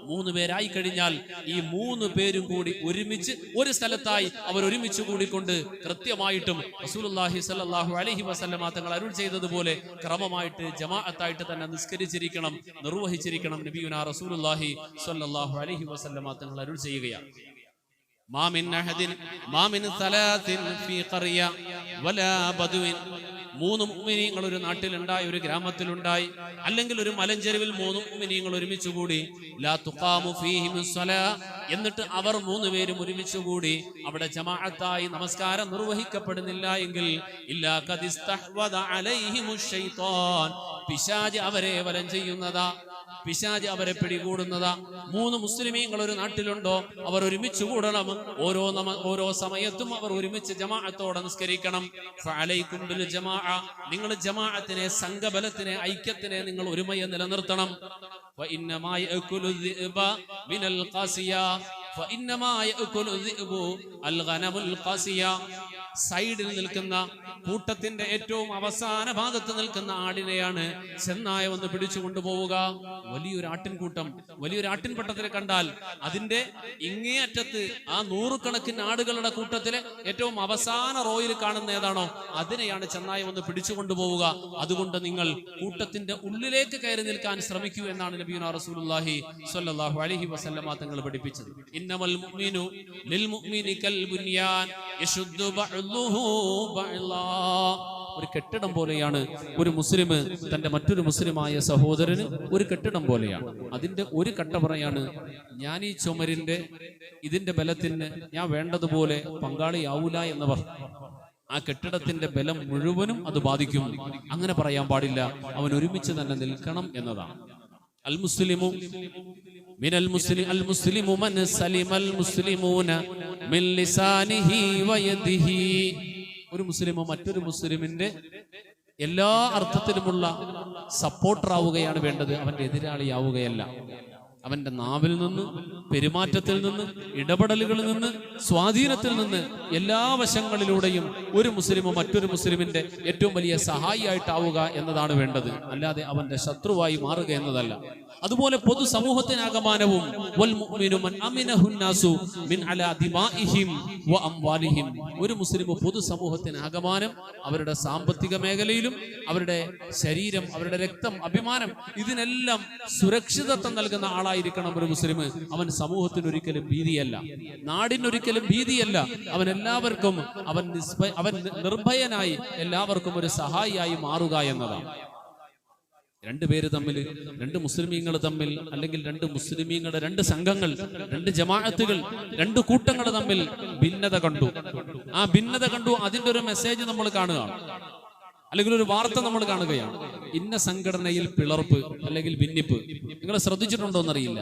3 പേരായി കഴിഞ്ഞാൽ ഈ 3 പേരും കൂടി ഒരുമിച്ച് ഒരു സ്ഥലത്തായി അവർ ഒരുമിച്ച് കൂടിക്കൊണ്ട് കൃത്യമായിട്ടും റസൂലുള്ളാഹി സ്വല്ലല്ലാഹു അലൈഹി വസല്ലമ തങ്ങൾ അരുൾ ചെയ്തതുപോലെ ക്രമമായിട്ട് ജമാഅത്തായിട്ട് തന്നെ നിസ്കരിച്ചിരിക്കണം, നിർവഹിച്ചിരിക്കണം. നബിയുനാ റസൂലുള്ളാഹി സ്വല്ലല്ലാഹു അലൈഹി വസല്ലമ തങ്ങൾ അരുൾ ചെയ്യുകയാണ്, മാ മിൻ സലാത്തിൻ ഫീ ഖറിയ വലാ ബദുവിൻ. 3 മുഅ്മിനീങ്ങൾ ഒരു നാട്ടിലുണ്ടായി, ഒരു ഗ്രാമത്തിലുണ്ടായി, അല്ലെങ്കിൽ ഒരു മലഞ്ചെരുവിൽ 3 മുഅ്മിനീങ്ങൾ ഒരുമിച്ച് കൂടി. ലാ തുഖാമു ഫീഹിമുസ് സ്വലാ, എന്നിട്ട് അവർ 3 പേരും ഒരുമിച്ച് കൂടി അവിടെ ജമാഅത്തായി നമസ്കാരം നിർവഹിക്കപ്പെടുന്നില്ല എങ്കിൽ ഇല്ലാ ഖദിസ്തഹ്വദ അലൈഹിമുശ് ശൈത്താൻ, പിശാച് അവരെ വലം ചെയ്യുന്നതാ, പിശാച് അവരെ പിടികൂടുന്നതാ. 3 മുസ്ലിമീങ്ങൾ ഒരു നാട്ടിലുണ്ടോ അവർ ഒരുമിച്ച് കൂടണം. ഓരോ സമയത്തും അവർ ഒരുമിച്ച് ജമാഅത്തോടെ നിസ്കരിക്കണം. ഫഅലൈക്കും ബിൽ ജമാഅ, നിങ്ങൾ ജമാഅത്തിനെ, സംഘബലത്തിനെ, ഐക്യത്തിനെ നിങ്ങൾ ഒരുമയെ നിലനിർത്തണം. ഫഇന്നമാ യഅകുലു ദിഅബ മിനൽ ഖാസിയ ഫഇന്നമാ യഅകുലു ദിഅബു അൽ ഗനമുൽ ഖാസിയ. സൈഡിൽ നിൽക്കുന്ന കൂട്ടത്തിന്റെ ഏറ്റവും അവസാന ഭാഗത്ത് നിൽക്കുന്ന ആടിനെയാണ് ചെന്നായ വന്ന് പിടിച്ചു കൊണ്ടുപോവുക. വലിയൊരു ആട്ടിൻകൂട്ടം, വലിയൊരു ആട്ടിൻപട്ടത്തിനെ കണ്ടാൽ അതിന്റെ ഇങ്ങേയറ്റത്ത് ആ 100 കണക്കിന് ആടുകളുടെ കൂട്ടത്തിലെ ഏറ്റവും അവസാന റോയിൽ കാണുന്ന ഏതാണോ അതിനെയാണ് ചെന്നായ വന്ന് പിടിച്ചു കൊണ്ടുപോവുക. അതുകൊണ്ട് നിങ്ങൾ കൂട്ടത്തിന്റെ ഉള്ളിലേക്ക് കയറി നിൽക്കാൻ ശ്രമിക്കൂ എന്നാണ് നബിയുനാ റസൂലുള്ളാഹി സ്വല്ലല്ലാഹു അലൈഹി വസല്ലമ തങ്ങൾ പഠിപ്പിച്ചത്. ഇന്നമൽ മുഅ്മിനു ലിൽ മുഅ്മിനി കൽ ബുനിയാൻ യശുദ്ദു ബഅ്ളുഹു ബഅ്ളാ. ഒരു കെട്ടിടം പോലെയാണ് ഒരു മുസ്ലിം തന്റെ മറ്റൊരു മുസ്ലിമായ സഹോദരന് ഒരു കെട്ടിടം പോലെയാണ്. അതിന്റെ ഒരു കട്ടപ്പറയാണ് ഞാൻ ഈ ചുമരിന്റെ ഇതിന്റെ ബലത്തിന് ഞാൻ വേണ്ടതുപോലെ പങ്കാളിയാവൂല എന്നവർ. ആ കെട്ടിടത്തിന്റെ ബലം മുഴുവനും അത് ബാധിക്കും. അങ്ങനെ പറയാൻ പാടില്ല. അവൻ ഒരുമിച്ച് തന്നെ നിൽക്കണം എന്നതാണ്. അൽ മുസ്ലിമു മിനൽ മുസ്ലിം അൽ മുസ്ലിമു മൻ സലിമൽ മുസ്ലിമൂന മിൻ ലിസാനിഹി വയദിഹി. ഒരു മുസ്ലിമോ മറ്റൊരു മുസ്ലിമിന്റെ എല്ലാ അർത്ഥത്തിലുമുള്ള സപ്പോർട്ടർ ആവുകയാണ് വേണ്ടത്, അവന്റെ എതിരാളിയാവുകയല്ല. അവന്റെ നാവിൽ നിന്ന്, പെരുമാറ്റത്തിൽ നിന്ന്, ഇടപെടലുകളിൽ നിന്ന്, സ്വാധീനത്തിൽ നിന്ന് എല്ലാ വശങ്ങളിലൂടെയും ഒരു മുസ്ലിമോ മറ്റൊരു മുസ്ലിമിന്റെ ഏറ്റവും വലിയ സഹായിയായിട്ടാവുക എന്നതാണ് വേണ്ടത്, അല്ലാതെ അവന്റെ ശത്രുവായി മാറുക എന്നതല്ല. അതുപോലെ പൊതു സമൂഹത്തിനാകമാനവും ഒരു മുസ്ലിം പൊതു സമൂഹത്തിനാകമാനം അവരുടെ സാമ്പത്തിക മേഖലയിലും അവരുടെ ശരീരം, അവരുടെ രക്തം, അഭിമാനം, ഇതിനെല്ലാം സുരക്ഷിതത്വം നൽകുന്ന ആളായിരിക്കണം ഒരു മുസ്ലിം. അവൻ സമൂഹത്തിനൊരിക്കലും ഭീതിയല്ല, നാടിനൊരിക്കലും ഭീതിയല്ല. അവൻ എല്ലാവർക്കും അവൻ നിർഭയനായി എല്ലാവർക്കും ഒരു സഹായിയായി മാറുക എന്നതാണ്. രണ്ടുപേര് തമ്മിൽ, രണ്ട് മുസ്ലിമീങ്ങൾ തമ്മിൽ, അല്ലെങ്കിൽ രണ്ട് മുസ്ലിമീങ്ങളുടെ രണ്ട് സംഘങ്ങൾ, രണ്ട് ജമാഅത്തുകൾ, രണ്ട് കൂട്ടങ്ങൾ തമ്മിൽ ഭിന്നത കണ്ടു. ആ ഭിന്നത കണ്ടു, അതിന്റെ ഒരു മെസ്സേജ് നമ്മൾ കാണുകയാണ്, അല്ലെങ്കിൽ ഒരു വാർത്ത നമ്മൾ കാണുകയാണ്. ഇന്ന സംഘടനയിൽ പിളർപ്പ് അല്ലെങ്കിൽ ഭിന്നിപ്പ്. നിങ്ങൾ ശ്രദ്ധിച്ചിട്ടുണ്ടോ എന്നറിയില്ല.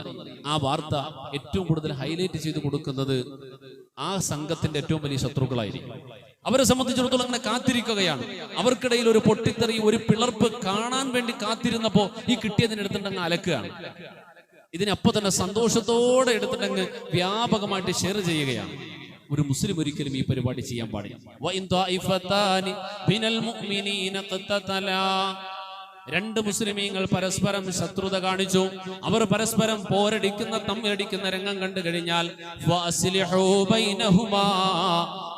ആ വാർത്ത ഏറ്റവും കൂടുതൽ ഹൈലൈറ്റ് ചെയ്ത് കൊടുക്കുന്നത് ആ സംഘത്തിന്റെ ഏറ്റവും വലിയ ശത്രുക്കളായിരിക്കും. അവരെ സംബന്ധിച്ചിടത്തോളം അങ്ങനെ കാത്തിരിക്കുകയാണ്. അവർക്കിടയിൽ ഒരു പൊട്ടിത്തെറി, ഒരു പിളർപ്പ് കാണാൻ വേണ്ടി കാത്തിരുന്നപ്പോ ഈ കിട്ടിയതിനെടുത്തിട്ടങ്ങ് അലക്കുകയാണ്. ഇതിനപ്പോ തന്നെ സന്തോഷത്തോടെ എടുത്തിട്ടങ്ങ് വ്യാപകമായിട്ട് ഷെയർ ചെയ്യുകയാണ്. ഒരു മുസ്ലിം ഒരിക്കലും ഈ പരിപാടി ചെയ്യാൻ പാടില്ല. രണ്ട് മുസ്ലിമീങ്ങൾ പരസ്പരം ശത്രുത കാണിച്ചു, അവർ പരസ്പരം തമ്മിലടിക്കുന്ന രംഗം കണ്ടു കഴിഞ്ഞാൽ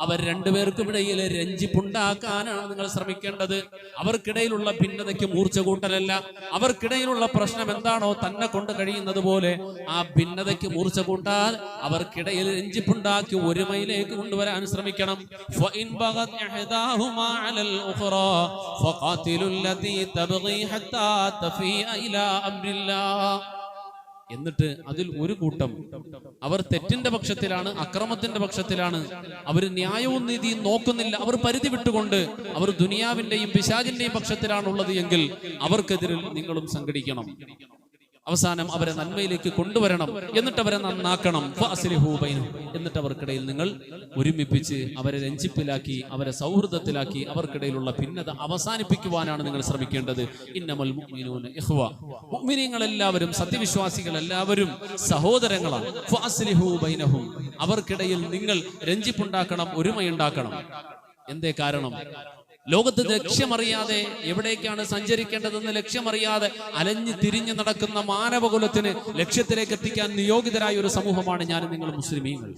അവർ രണ്ടുപേർക്കും ഇടയിൽ രഞ്ജിപ്പുണ്ടാക്കാനാണ് നിങ്ങൾ ശ്രമിക്കേണ്ടത്. അവർക്കിടയിലുള്ള ഭിന്നതയ്ക്ക് മൂർച്ച കൂട്ടലല്ല. അവർക്കിടയിലുള്ള പ്രശ്നം എന്താണോ തന്നെ കൊണ്ട് കഴിയുന്നത് പോലെ ആ ഭിന്നതയ്ക്ക് മൂർച്ച കൂട്ടാൻ അവർക്കിടയിൽ രഞ്ജിപ്പുണ്ടാക്കി ഒരുമയിലേക്ക് കൊണ്ടുവരാൻ ശ്രമിക്കണം. എന്നിട്ട് അതിൽ ഒരു കൂട്ടം അവർ തെറ്റിന്റെ പക്ഷത്തിലാണ്, അക്രമത്തിന്റെ പക്ഷത്തിലാണ്, അവർ ന്യായവും നീതിയും നോക്കുന്നില്ല, അവർ പരിധി വിട്ടുകൊണ്ട് അവർ ദുനിയാവിന്റെയും പിശാചിന്റെയും പക്ഷത്തിലാണുള്ളത് എങ്കിൽ അവർക്കെതിരിൽ നിങ്ങളും സംഘടിക്കണം. അവസാനം അവരെ നന്മയിലേക്ക് കൊണ്ടുവരണം, എന്നിട്ട് അവരെ നന്നാക്കണം. എന്നിട്ട് അവർക്കിടയിൽ നിങ്ങൾ ഒരുമിപ്പിച്ച് അവരെ രഞ്ജിപ്പിലാക്കി, അവരെ സൗഹൃദത്തിലാക്കി, അവർക്കിടയിലുള്ള ഭിന്നത അവസാനിപ്പിക്കുവാനാണ് നിങ്ങൾ ശ്രമിക്കേണ്ടത്. ഇന്നമൽ മുഅ്മിനൂന ഇഖ്വ, മുഅ്മിനീങ്ങൾ എല്ലാവരും, സത്യവിശ്വാസികൾ എല്ലാവരും സഹോദരങ്ങളാണ്. ഫഅസ്ലിഹു ബൈനഹും, അവർക്കിടയിൽ നിങ്ങൾ രഞ്ജിപ്പുണ്ടാക്കണം, ഒരുമയുണ്ടാക്കണം. എന്തേ കാരണം? ലോകത്ത് ലക്ഷ്യമറിയാതെ, എവിടേക്കാണ് സഞ്ചരിക്കേണ്ടതെന്ന് ലക്ഷ്യമറിയാതെ അലഞ്ഞു തിരിഞ്ഞു നടക്കുന്ന മാനവകുലത്തിന് ലക്ഷ്യത്തിലേക്ക് എത്തിക്കാൻ നിയോഗിതരായ ഒരു സമൂഹമാണ് ഞാൻ നിങ്ങൾ മുസ്ലിമീങ്ങൾ.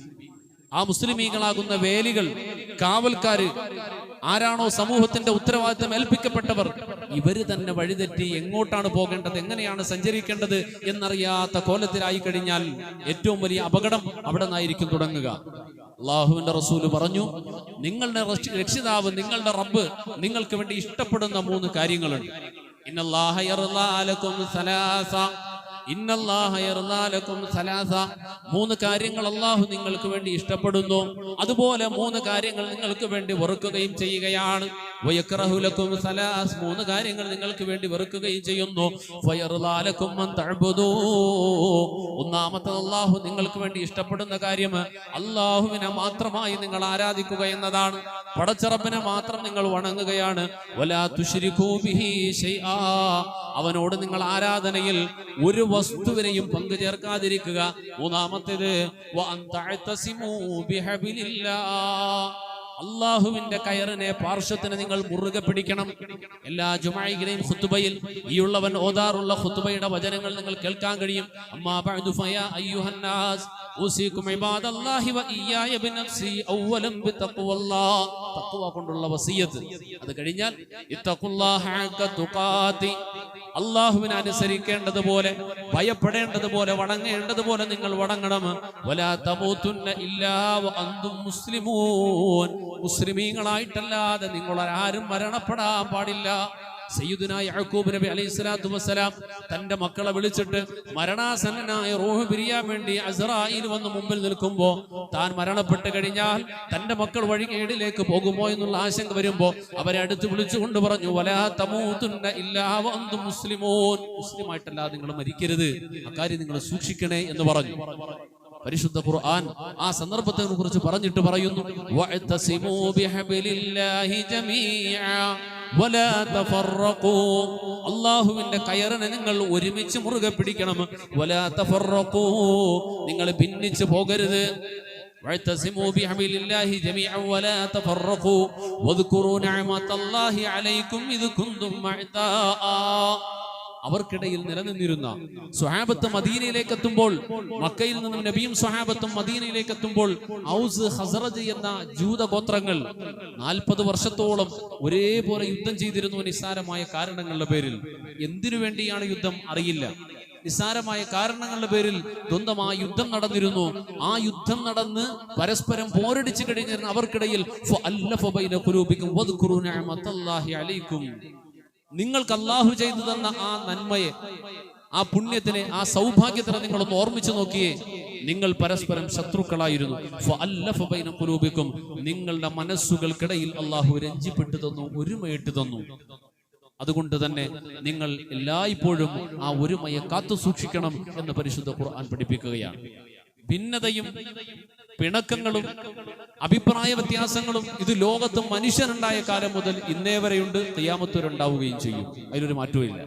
ആ മുസ്ലിമീങ്ങളാകുന്ന വേലികൾ, കാവൽക്കാര് ആരാണോ സമൂഹത്തിന്റെ ഉത്തരവാദിത്തം ഏൽപ്പിക്കപ്പെട്ടവർ, ഇവര് തന്നെ വഴിതെറ്റി എങ്ങോട്ടാണ് പോകേണ്ടത്, എങ്ങനെയാണ് സഞ്ചരിക്കേണ്ടത് എന്നറിയാത്ത കോലത്തിലായി കഴിഞ്ഞാൽ ഏറ്റവും വലിയ അപകടം അവിടെ നിന്നായിരിക്കും തുടങ്ങുക. അള്ളാഹുവിന്റെ റസൂല് പറഞ്ഞു, നിങ്ങളുടെ രക്ഷിതാവ്, നിങ്ങളുടെ റബ്ബ് നിങ്ങൾക്ക് വേണ്ടി ഇഷ്ടപ്പെടുന്ന 3 കാര്യങ്ങളുണ്ട്. ഇന്നല്ലാഹ യർളാ ലക്കും സലാസ, ഇന്നല്ലാഹ യർളാ ലക്കും സലാസ, 3 കാര്യങ്ങൾ അള്ളാഹു നിങ്ങൾക്ക് വേണ്ടി ഇഷ്ടപ്പെടുന്നു. അതുപോലെ 3 കാര്യങ്ങൾ നിങ്ങൾക്ക് വേണ്ടി വെറുക്കുകയും ചെയ്യുകയാണ്. വയക്റഹു ലക്കും സലാസ്, 3 കാര്യങ്ങൾ നിങ്ങൾക്ക് വേണ്ടി വെറുക്കുകയും ചെയ്യുന്നു. ഫയർളാ ലക്കും മൻ തഅബുദൂ, ഒന്നാമത്തെ അള്ളാഹു നിങ്ങൾക്ക് വേണ്ടി ഇഷ്ടപ്പെടുന്ന കാര്യം അള്ളാഹുവിനെ മാത്രമായി നിങ്ങൾ ആരാധിക്കുക എന്നതാണ്. പടച്ചറബിനെ മാത്രം നിങ്ങൾ വണങ്ങുകയാണ്. വലാ തുശ്രികൂ ബിഹി ശൈആ, അവനോട് നിങ്ങൾ ആരാധനയിൽ ഒരു വസ്തുവിനെയും പങ്കു ചേർക്കാതിരിക്കുക. മൂന്നാമത്തേത് വഅൻ തഅതസിമൂ ബിഹബിലില്ലാഹ്, അള്ളാഹുവിന്റെ കയറിനെ, പാർശ്വത്തിന് നിങ്ങൾ മുറുകെ പിടിക്കണം. എല്ലാ ജുമഅയിലെയും ഖുതുബയിൽ ഈ ഉള്ളവൻ ഓതാറുള്ള ഖുതുബയുടെ വചനങ്ങൾ നിങ്ങൾ കേൾക്കാൻ കഴിയും. അമ്മാ ബഅദു ഫയാ അയ്യുഹന്നാസ് ഉസീകും ഇബാദല്ലാഹി വ ഇയ്യായ ബിനഫ്സി അവ്വലൻ ബിതഖ്വല്ലാഹ്, തഖ്വ കൊണ്ടുള്ള വസിയത്ത്. അത് കഴിഞ്ഞാൽ ഇത്തഖുല്ലാഹ ഹഖ തുഖാതി, അള്ളാഹുവിനെ അനുസരിക്കേണ്ടതുപോലെ, ഭയപ്പെടേണ്ടതുപോലെ, വണങ്ങേണ്ടതുപോലെ നിങ്ങൾ വണങ്ങണം. വലാ തമൂതുന്ന ഇല്ലാ വഅന്തും മുസ്ലിമൂൻ, മുസ്ലിമീങ്ങളായിട്ടല്ലാതെ നിങ്ങൾ ആരും മരണപ്പെടാൻ പാടില്ല. സയ്യിദുനാ യഅഖൂബ് നബി അലൈഹിസ്സലാത്തു വസ്സലാം തന്റെ മക്കളെ വിളിച്ചിട്ട് മരണാസന്നനായ റൂഹ് പിരിയാൻ വേണ്ടി അസ്റായീൽ വന്ന് മുമ്പിൽ നിൽക്കുമ്പോൾ, താൻ മരണപ്പെട്ട് കഴിഞ്ഞാൽ തന്റെ മക്കൾ വഴികേടിലേക്ക് പോകുമോ എന്നുള്ള ആശങ്ക വരുമ്പോൾ അവരെ അടുത്ത് വിളിച്ചുകൊണ്ട് പറഞ്ഞു, വലാ തമൂതുന്ന ഇല്ലാ വഅന്തും മുസ്ലിമൂൻ, മുസ്ലിമായിട്ടല്ലാതെ നിങ്ങൾ മരിക്കരുത്, അക്കാര്യം നിങ്ങൾ സൂക്ഷിക്കണേ എന്ന് പറഞ്ഞു. പരിശുദ്ധ ഖുർആൻ ആ സന്ദർഭത്തെ കുറിച്ച് പറഞ്ഞിട്ട് പറയുന്നു, വഅതസിമൂ ബിഹബിലില്ലാഹി ജമീഅ വലാ തഫറഖൂ, അല്ലാഹുവിന്റെ കയറിനെ നിങ്ങൾ ഒരുമിച്ച് മുറുകെ പിടിക്കണം. വലാ തഫറഖൂ, നിങ്ങൾ ഭിന്നിച്ചു പോകരുത്. വഅതസിമൂ ബിഹബിലില്ലാഹി ജമീഅ വലാ തഫറഖൂ വദ്കുറൂ നിഅമതല്ലാഹി അലൈക്കും ഇദ് കുന്തും മഅതാആ, അവർക്കിടയിൽ നിലനിന്നിരുന്ന സ്വഹാബത്ത് മദീനയിലേക്ക് എത്തുമ്പോൾ, മക്കയിൽ നിന്നും നബിയും സ്വഹാബത്തും മദീനയിലേക്ക് എത്തുമ്പോൾ ഔസ് ഖസ്റജ് എന്ന ജൂത ഗോത്രങ്ങൾ 40 വർഷത്തോളം ഒരേപോലെ യുദ്ധം ചെയ്തിരുന്നു. നിസ്സാരമായ കാരണങ്ങളുടെ പേരിൽ. എന്തിനു വേണ്ടിയാണ് യുദ്ധം അറിയില്ല. നിസ്സാരമായ കാരണങ്ങളുടെ പേരിൽ ദ്വന്ദ്വമായ യുദ്ധം നടന്നിരുന്നു. ആ യുദ്ധം നടന്ന് പരസ്പരം പോരടിച്ചു കഴിഞ്ഞിരുന്ന അവർക്കിടയിൽ ഫഅല്ലഫ ബൈന ഖുലൂബികും വദ്കുറൂ നിഅമതല്ലാഹി അലൈക്കും, നിങ്ങൾക്ക് അള്ളാഹു ചെയ്തു തന്ന ആ നന്മയെ, ആ പുണ്യത്തിനെ, ആ സൗഭാഗ്യത്തിനെ നിങ്ങളൊന്ന് ഓർമ്മിച്ചു നോക്കിയേ. നിങ്ങൾ പരസ്പരം ശത്രുക്കളായിരുന്നു. ഫഅല്ലഫ ബൈന ഖുലൂബിക്കും, നിങ്ങളുടെ മനസ്സുകൾക്കിടയിൽ അള്ളാഹു രഞ്ജിപ്പെട്ടു തന്നു, ഒരുമയിട്ട് തന്നു. അതുകൊണ്ട് തന്നെ നിങ്ങൾ എല്ലായ്പ്പോഴും ആ ഒരുമയെ കാത്തു സൂക്ഷിക്കണം എന്ന് പരിശുദ്ധ ഖുർആൻ പഠിപ്പിക്കുകയാണ്. ഭിന്നതയും പിണക്കങ്ങളും അഭിപ്രായ വ്യത്യാസങ്ങളും ഇത് ലോകത്ത് മനുഷ്യനുണ്ടായ കാലം മുതൽ ഇന്നേ വരെയുണ്ട്, ഖിയാമത്ത് വരെ ഉണ്ടാവുകയും ചെയ്യും. അതിലൊരു മാറ്റവും ഇല്ല.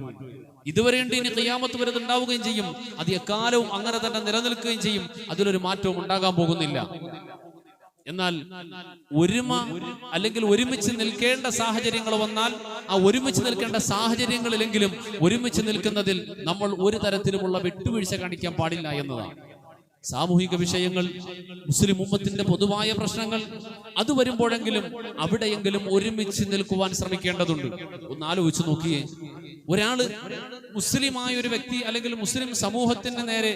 ഇതുവരെയുണ്ട്, ഇനി ഖിയാമത്ത് വരെ ഉണ്ടാവുകയും ചെയ്യും. അത് എക്കാലവും അങ്ങനെ തന്നെ നിലനിൽക്കുകയും ചെയ്യും. അതിലൊരു മാറ്റവും ഉണ്ടാകാൻ പോകുന്നില്ല. എന്നാൽ ഒരുമ അല്ലെങ്കിൽ ഒരുമിച്ച് നിൽക്കേണ്ട സാഹചര്യങ്ങൾ വന്നാൽ ആ ഒരുമിച്ച് നിൽക്കേണ്ട സാഹചര്യങ്ങളിലെങ്കിലും ഒരുമിച്ച് നിൽക്കുന്നതിൽ നമ്മൾ ഒരു തരത്തിലുമുള്ള വിട്ടുവീഴ്ച കാണിക്കാൻ പാടില്ല എന്നതാണ്. സാമൂഹിക വിഷയങ്ങൾ, മുസ്ലിം ഉമ്മത്തിന്റെ പൊതുവായ പ്രശ്നങ്ങൾ, അത് വരുമ്പോഴെങ്കിലും അവിടെയെങ്കിലും ഒരുമിച്ച് നിൽക്കുവാൻ ശ്രമിക്കേണ്ടതുണ്ട്. ഒന്ന് ആലോചിച്ച് നോക്കിയേ, ഒരാള് മുസ്ലിമായ ഒരു വ്യക്തി അല്ലെങ്കിൽ മുസ്ലിം സമൂഹത്തിന് നേരെ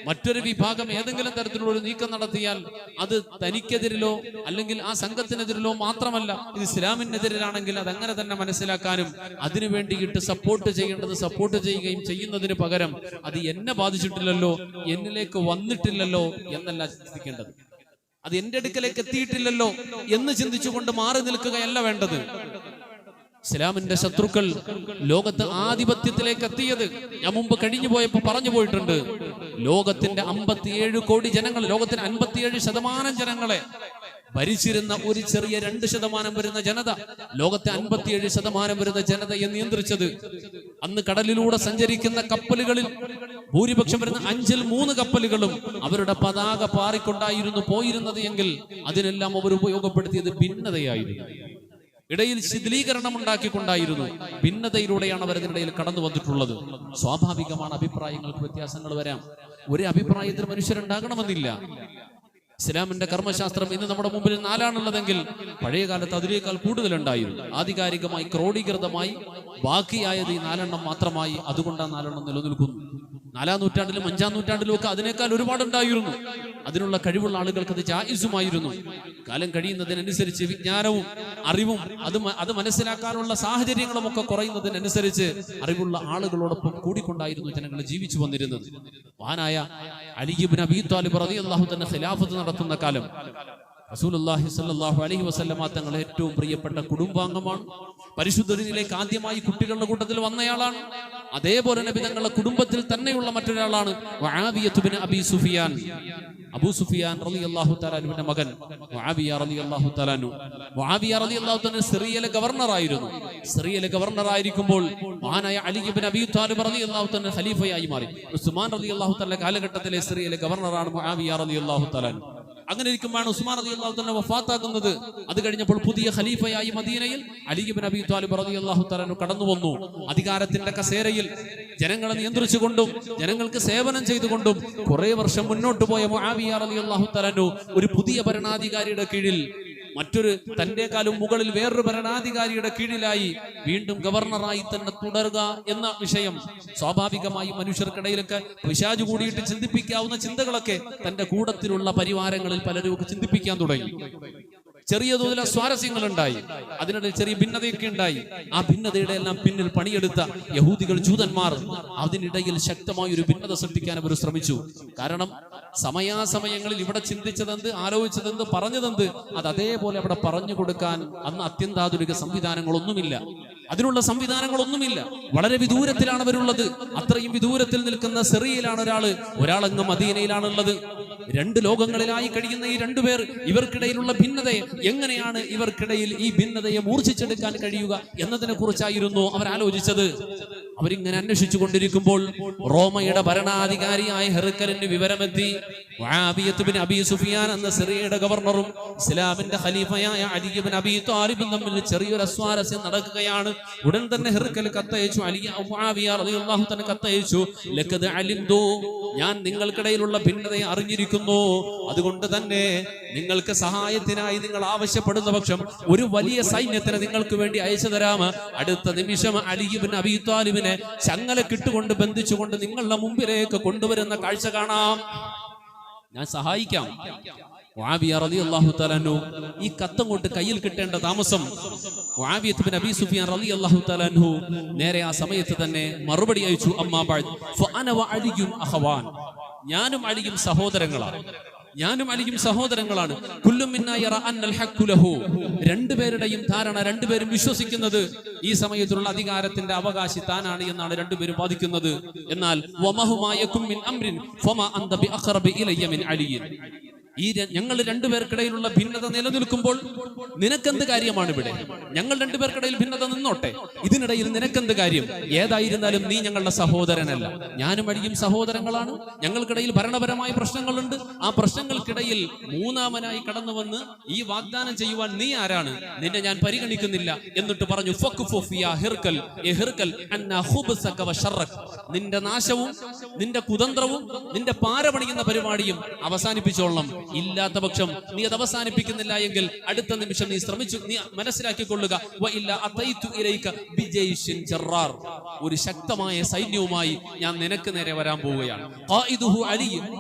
മറ്റൊരു വിഭാഗം ഏതെങ്കിലും തരത്തിലുള്ള ഒരു നീക്കം നടത്തിയാൽ അത് തനിക്കെതിരിലോ അല്ലെങ്കിൽ ആ സംഘത്തിനെതിരിലോ മാത്രമല്ല, ഇത് ഇസ്ലാമിനെതിരാണെങ്കിൽ അതങ്ങനെ തന്നെ മനസ്സിലാക്കാനും അതിനു വേണ്ടിയിട്ട് സപ്പോർട്ട് ചെയ്യേണ്ടത് സപ്പോർട്ട് ചെയ്യുകയും ചെയ്യുന്നതിന് പകരം അത് എന്നെ ബാധിച്ചിട്ടില്ലല്ലോ, എന്നിലേക്ക് വന്നിട്ടില്ലല്ലോ എന്നല്ല ചിന്തിക്കേണ്ടത്. അത് എന്റെ അടുക്കലേക്ക് എത്തിയിട്ടില്ലല്ലോ എന്ന് ചിന്തിച്ചുകൊണ്ട് മാറി നിൽക്കുകയല്ല വേണ്ടത്. ഇസ്ലാമിന്റെ ശത്രുക്കൾ ലോകത്ത് ആധിപത്യത്തിലേക്ക് എത്തിയത് ഞാൻ മുമ്പ് കഴിഞ്ഞു പോയപ്പോ പറഞ്ഞു പോയിട്ടുണ്ട്. ലോകത്തിന്റെ 57 കോടി ജനങ്ങൾ, ലോകത്തിന്റെ 57% ജനങ്ങളെ ഭരിച്ചിരുന്ന ഒരു ചെറിയ 2% വരുന്ന ജനത, ലോകത്തെ 57% വരുന്ന ജനതയെ നിയന്ത്രിച്ചത് അന്ന് കടലിലൂടെ സഞ്ചരിക്കുന്ന കപ്പലുകളിൽ ഭൂരിപക്ഷം വരുന്ന 5-3 കപ്പലുകളും അവരുടെ പതാക പാറിക്കൊണ്ടായിരുന്നു പോയിരുന്നത് എങ്കിൽ അതിനെല്ലാം അവർ ഉപയോഗപ്പെടുത്തിയത് ഭിന്നതയായിരുന്നു. ഇടയിൽ ശിഥിലീകരണം ഉണ്ടാക്കിക്കൊണ്ടായിരുന്നു. ഭിന്നതയിലൂടെയാണ് അവർ ഇതിനിടയിൽ കടന്നു വന്നിട്ടുള്ളത്. സ്വാഭാവികമാണ്, അഭിപ്രായങ്ങൾക്ക് വ്യത്യാസങ്ങൾ വരാം. ഒരേ അഭിപ്രായത്തിൽ മനുഷ്യരുണ്ടാകണമെന്നില്ല. ഇസ്ലാമിന്റെ കർമ്മശാസ്ത്രം ഇന്ന് നമ്മുടെ മുമ്പിൽ 4 പഴയ കാലത്ത് അതിനേക്കാൾ കൂടുതലുണ്ടായിരുന്നു. ആധികാരികമായി ക്രോഡീകൃതമായി ബാക്കിയായത് ഈ 4 മാത്രമായി. അതുകൊണ്ട് ആ 4 നിലനിൽക്കുന്നു. 4-ാം നൂറ്റാണ്ടിലും 5-ാം നൂറ്റാണ്ടിലും ഒക്കെ അതിനേക്കാൾ ഒരുപാടുണ്ടായിരുന്നു. അതിനുള്ള കഴിവുള്ള ആളുകൾക്ക് അത് ജായിസുമായിരുന്നു. കാലം കഴിയുന്നതിനനുസരിച്ച് വിജ്ഞാനവും അറിവും അത് മനസ്സിലാക്കാനുള്ള സാഹചര്യങ്ങളും ഒക്കെ കുറയുന്നതിനനുസരിച്ച് അറിവുള്ള ആളുകളോടൊപ്പം കൂടിക്കൊണ്ടായിരുന്നു ജനങ്ങൾ ജീവിച്ചു വന്നിരുന്നത്. മഹാനായ അലി ഇബ്നു അബീ ത്വാലിബ് റളിയല്ലാഹു തആല ഖിലാഫത്ത് നടത്തുന്ന കാലം റസൂലുള്ളാഹി സ്വല്ലല്ലാഹു അലൈഹി വസല്ലമ തങ്ങളുടെ ഏറ്റവും പ്രിയപ്പെട്ട കുടുംബാംഗമാണ്. പരിശുദ്ധ ദീനിലേക്ക് ആദ്യമായി കുട്ടികളുടെ കൂട്ടത്തിൽ വന്നയാളാണ്. അതേപോലെ നബി തങ്ങളുടെ കുടുംബത്തിൽ തന്നെയുള്ള മറ്റൊരാളാണ് മുആവിയത്ത് ഇബ്നു അബീ സുഫിയാൻ. അബൂ സുഫിയാൻ റളിയല്ലാഹു തആല അൻഹുവിന്റെ മകൻ മുആവിയ റളിയല്ലാഹു തആല അൻഹു. മുആവിയ റളിയല്ലാഹു തആല സിറിയയിലെ ഗവർണറായിരുന്നു. സിറിയയിലെ ഗവർണറായിരിക്കുമ്പോൾ മഹാനായ അലി ഇബ്നു അബീ ത്വാലിബ് റളിയല്ലാഹു തആല ഖലീഫയായി മാറി. ഉസ്മാൻ റളിയല്ലാഹു തആല കാലഘട്ടത്തിലെ സിറിയയിലെ ഗവർണറാണ് മുആവിയ റളിയല്ലാഹു തആല അൻഹു. അങ്ങനെ ഇരിക്കുമ്പോഴാണ് ഉസ്മാൻ റളിയല്ലാഹു തആല വഫാത്താകുന്നത്. അത് കഴിഞ്ഞപ്പോൾ പുതിയ ഖലീഫയായി മദീനയിൽ അലി ഇബ്നു അബീ ത്വാലിബ് റളിയല്ലാഹു തആല കടന്നു വന്നു. അധികാരത്തിന്റെ കസേരയിൽ ജനങ്ങളെ നിയന്ത്രിച്ചുകൊണ്ടും ജനങ്ങൾക്ക് സേവനം ചെയ്തുകൊണ്ടും കുറെ വർഷം മുന്നോട്ട് പോയ മുആവിയ റളിയല്ലാഹു തആല ഒരു പുതിയ ഭരണാധികാരിയുടെ കീഴിൽ, മറ്റൊരു തന്റെക്കാളും മുകളിൽ വേറൊരു ഭരണാധികാരിയുടെ കീഴിലായി വീണ്ടും ഗവർണറായി തന്നെ തുടരുക എന്ന വിഷയം സ്വാഭാവികമായി മനുഷ്യർക്കിടയിലൊക്കെ പിശാച് കൂടിയിട്ട് ചിന്തിപ്പിക്കാവുന്ന ചിന്തകളൊക്കെ തന്റെ കൂടത്തിലുള്ള പരിവാരങ്ങളിൽ പലരും ഒക്കെ ചിന്തിപ്പിക്കാൻ തുടങ്ങി. ചെറിയ തോതിൽ സ്വാരസ്യങ്ങൾ ഉണ്ടായി, അതിനിടയിൽ ചെറിയ ഭിന്നതയൊക്കെ ഉണ്ടായി. ആ ഭിന്നതയുടെ എല്ലാം പിന്നിൽ പണിയെടുത്ത യഹൂദികൾ, ജൂതന്മാർ അതിനിടയിൽ ശക്തമായ ഒരു ഭിന്നത സൃഷ്ടിക്കാൻ അവർ ശ്രമിച്ചു. കാരണം സമയാസമയങ്ങളിൽ ഇവിടെ ചിന്തിച്ചതെന്ത്, ആലോചിച്ചതെന്ത്, പറഞ്ഞതെന്ത് അത് അതേപോലെ അവിടെ പറഞ്ഞു കൊടുക്കാൻ അന്ന് അത്യന്താധുനിക സംവിധാനങ്ങളൊന്നുമില്ല. അതിനുള്ള സംവിധാനങ്ങളൊന്നുമില്ല. വളരെ വിദൂരത്തിലാണ് അവരുള്ളത്. അത്രയും വിദൂരത്തിൽ നിൽക്കുന്ന സിറിയയിലാണ് ഒരാളങ്ങ് മദീനയിലാണുള്ളത്. 2 ലോകങ്ങളിലായി കഴിയുന്ന ഈ 2 പേർ, ഇവർക്കിടയിലുള്ള ഭിന്നതയെ എങ്ങനെയാണ് ഇവർക്കിടയിൽ ഈ ഭിന്നതയെ മൂർച്ഛിച്ചെടുക്കാൻ കഴിയുക എന്നതിനെ കുറിച്ചായിരുന്നു അവർ ആലോചിച്ചത്. അവരിങ്ങനെ അന്വേഷിച്ചു കൊണ്ടിരിക്കുമ്പോൾ റോമയുടെ ഭരണാധികാരിയായ ഹെർക്കലിന് വിവരമെത്തി. മുആവിയത്ത് ഇബ്നു അബീ സുഫിയാൻ എന്ന സിറിയയുടെ ഗവർണറും ഇസ്ലാമിന്റെ ഖലീഫയായ അലി ഇബ്നു അബീ ത്വാലിബും തമ്മിൽ ചെറിയൊരു അസ്വാരസ്യം നടക്കുകയാണ്. ഉടൻ തന്നെ ഹെർക്കൽ കത്തയച്ചു. മുആവിയ റളിയല്ലാഹു തആല കത്തയച്ചു, ലഖദ് അലിംതു, ഞാൻ നിങ്ങൾക്കിടയിലുള്ള ഭിന്നതയെ അറിഞ്ഞിരിക്കുന്നു. അതുകൊണ്ട് തന്നെ നിങ്ങൾക്ക് സഹായത്തിനായി നിങ്ങൾ ആവശ്യപ്പെടുന്ന പക്ഷം ഒരു വലിയ സൈന്യത്തിനെ നിങ്ങൾക്ക് വേണ്ടി അയച്ചു തരാം. അടുത്ത നിമിഷം അലി ഇബ്നു അബീ ത്വാലിബിനെ ചങ്ങലക്കിട്ടുകൊണ്ട് ബന്ധിച്ചുകൊണ്ട് നിങ്ങളുടെ മുമ്പിലേക്ക് കൊണ്ടുവരുന്ന കാഴ്ച കാണാം. ഞാൻ സഹായിക്കാം. മുആവിയ റളിയല്ലാഹു തആല അൻഹു ഈ കത്തങ്ങോട്ട് കയ്യിൽ കിട്ടേണ്ട താമസം മുആവിയത്ത് ബിൻ അബീ സുഫിയാൻ റളിയല്ലാഹു തആല അൻഹു നേരെ ആ സമയത്ത് തന്നെ മറുപടി അയച്ചു, അമ്മാ ബഅദ് ഫഅന വഅലിയുൻ അഖവാൻ, ഞാനും അലിയും സഹോദരങ്ങളാണ്, ഞാനും അലിയും സഹോദരങ്ങളാണ്. കുല്ലും മിന്നാ യറ അന്നൽ ഹഖ്ഖു ലഹു, രണ്ടുപേരുടെയും ധാരണ, രണ്ടുപേരും വിശ്വസിക്കുന്നത് ഈ സമയത്തുള്ള അധികാരത്തിന്റെ അവകാശി താനാണ് എന്നാണ് രണ്ടുപേരും വാദിക്കുന്നത്. എന്നാൽ വമഹുമാ യകും മിൻ അംരിൻ ഫമാ അൻത ബിഅഖറബി ഇലയ്യ മിൻ അലിയിൻ, ഈ ഞങ്ങൾ രണ്ടുപേർക്കിടയിലുള്ള ഭിന്നത നിലനിൽക്കുമ്പോൾ നിനക്കെന്ത് കാര്യമാണ് ഇവിടെ? ഞങ്ങൾ രണ്ടുപേർക്കിടയിൽ ഭിന്നത നിന്നോട്ടെ, ഇതിനിടയിൽ നിനക്കെന്ത് കാര്യം? ഏതായിരുന്നാലും നീ ഞങ്ങളുടെ സഹോദരനല്ല. ഞാനും അലിയും സഹോദരങ്ങളാണ്, ഞങ്ങൾക്കിടയിൽ ഭരണപരമായ പ്രശ്നങ്ങളുണ്ട്. ആ പ്രശ്നങ്ങൾക്കിടയിൽ മൂന്നാമനായി കടന്നു വന്ന് ഈ വാഗ്ദാനം ചെയ്യുവാൻ നീ ആരാണ്? നിന്നെ ഞാൻ പരിഗണിക്കുന്നില്ല. എന്നിട്ട് പറഞ്ഞു, നിന്റെ നാശവും നിന്റെ കുതന്ത്രവും നിന്റെ പാരപണിയുന്ന പരിപാടിയും അവസാനിപ്പിച്ചോളണം. ഇല്ലാത്ത പക്ഷം നീ അത് അവസാനിപ്പിക്കുന്നില്ല എങ്കിൽ അടുത്ത നിമിഷം നീ ശ്രമിച്ചു, നീ മനസ്സിലാക്കിക്കൊള്ളുക, ഒരു ശക്തമായ സൈന്യവുമായി ഞാൻ നിനക്ക് നേരെ വരാൻ പോവുകയാണ്.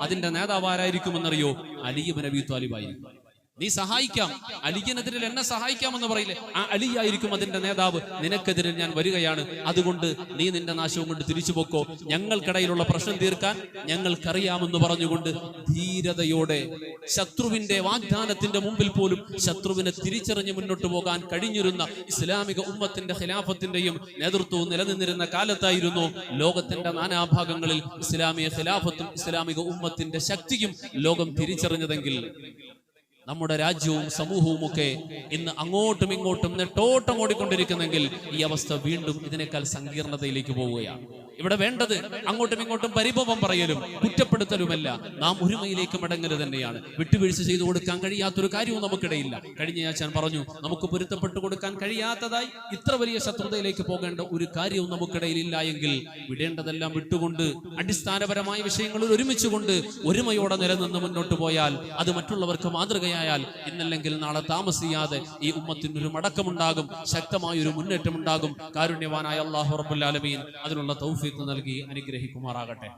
അതിന്റെ നേതാവ് ആരായിരിക്കുമെന്നറിയോ? അലി ഇബ്നു അബീ ത്വാലിബ് ആയിരിക്കും. നീ സഹായിക്കാം, അലിക്കെതിരിൽ എന്നെ സഹായിക്കാമെന്ന് പറയില്ലേ, ആ അലിയായിരിക്കും അതിന്റെ നേതാവ്. നിനക്കെതിരിൽ ഞാൻ വരികയാണ്, അതുകൊണ്ട് നീ നിന്റെ നാശവും കൊണ്ട് തിരിച്ചു പോക്കോ, ഞങ്ങൾക്കിടയിലുള്ള പ്രശ്നം തീർക്കാൻ ഞങ്ങൾക്കറിയാമെന്ന് പറഞ്ഞുകൊണ്ട് ധീരതയോടെ ശത്രുവിന്റെ വാഗ്ദാനത്തിന്റെ മുമ്പിൽ പോലും ശത്രുവിനെ തിരിച്ചറിഞ്ഞ് മുന്നോട്ട് പോകാൻ കഴിഞ്ഞിരുന്ന ഇസ്ലാമിക ഉമ്മത്തിന്റെ ഖിലാഫത്തിന്റെയും നേതൃത്വവും നിലനിന്നിരുന്ന കാലത്തായിരുന്നു ലോകത്തിന്റെ നാനാഭാഗങ്ങളിൽ ഇസ്ലാമിക ഖിലാഫത്തും ഇസ്ലാമിക ഉമ്മത്തിന്റെ ശക്തിയും ലോകം തിരിച്ചറിഞ്ഞതെങ്കിൽ നമ്മുടെ രാജ്യവും സമൂഹവും ഒക്കെ ഇന്ന് അങ്ങോട്ടും ഇങ്ങോട്ടും നെട്ടോട്ടം ഓടിക്കൊണ്ടിരിക്കുന്നെങ്കിൽ ഈ അവസ്ഥ വീണ്ടും ഇതിനേക്കാൾ സങ്കീർണതയിലേക്ക് പോവുകയാണ്. ഇവിടെ വേണ്ടത് അങ്ങോട്ടും ഇങ്ങോട്ടും പരിഭവം പറയലും കുറ്റപ്പെടുത്തലുമല്ല, നാം ഒരുമയിലേക്ക് മടങ്ങൽ തന്നെയാണ്. വിട്ടുവീഴ്ച ചെയ്തു കൊടുക്കാൻ കഴിയാത്തൊരു കാര്യവും നമുക്കിടയില്ല. കഴിഞ്ഞ ഞാൻ പറഞ്ഞു, നമുക്ക് പൊരുത്തപ്പെട്ടു കൊടുക്കാൻ കഴിയാത്തതായി ഇത്ര വലിയ ശത്രുതയിലേക്ക് പോകേണ്ട ഒരു കാര്യവും നമുക്കിടയിൽ ഇല്ല എങ്കിൽ വിടേണ്ടതെല്ലാം വിട്ടുകൊണ്ട് അടിസ്ഥാനപരമായ വിഷയങ്ങളിൽ ഒരുമിച്ചുകൊണ്ട് ഒരുമയോടെ നിലനിന്ന് മുന്നോട്ട് പോയാൽ അത് മറ്റുള്ളവർക്ക് മാതൃകയായി ഇന്നല്ലെങ്കിൽ നാളെ താമസിയാതെ ഈ ഉമ്മത്തിനൊരു മടക്കമുണ്ടാകും, ശക്തമായൊരു മുന്നേറ്റമുണ്ടാകും. കാരുണ്യവാനായ അല്ലാഹു റബ്ബുൽ ആലമീൻ അതിനുള്ള തൗഫീഖ് നൽകി അനുഗ്രഹിക്കുമാറാകട്ടെ.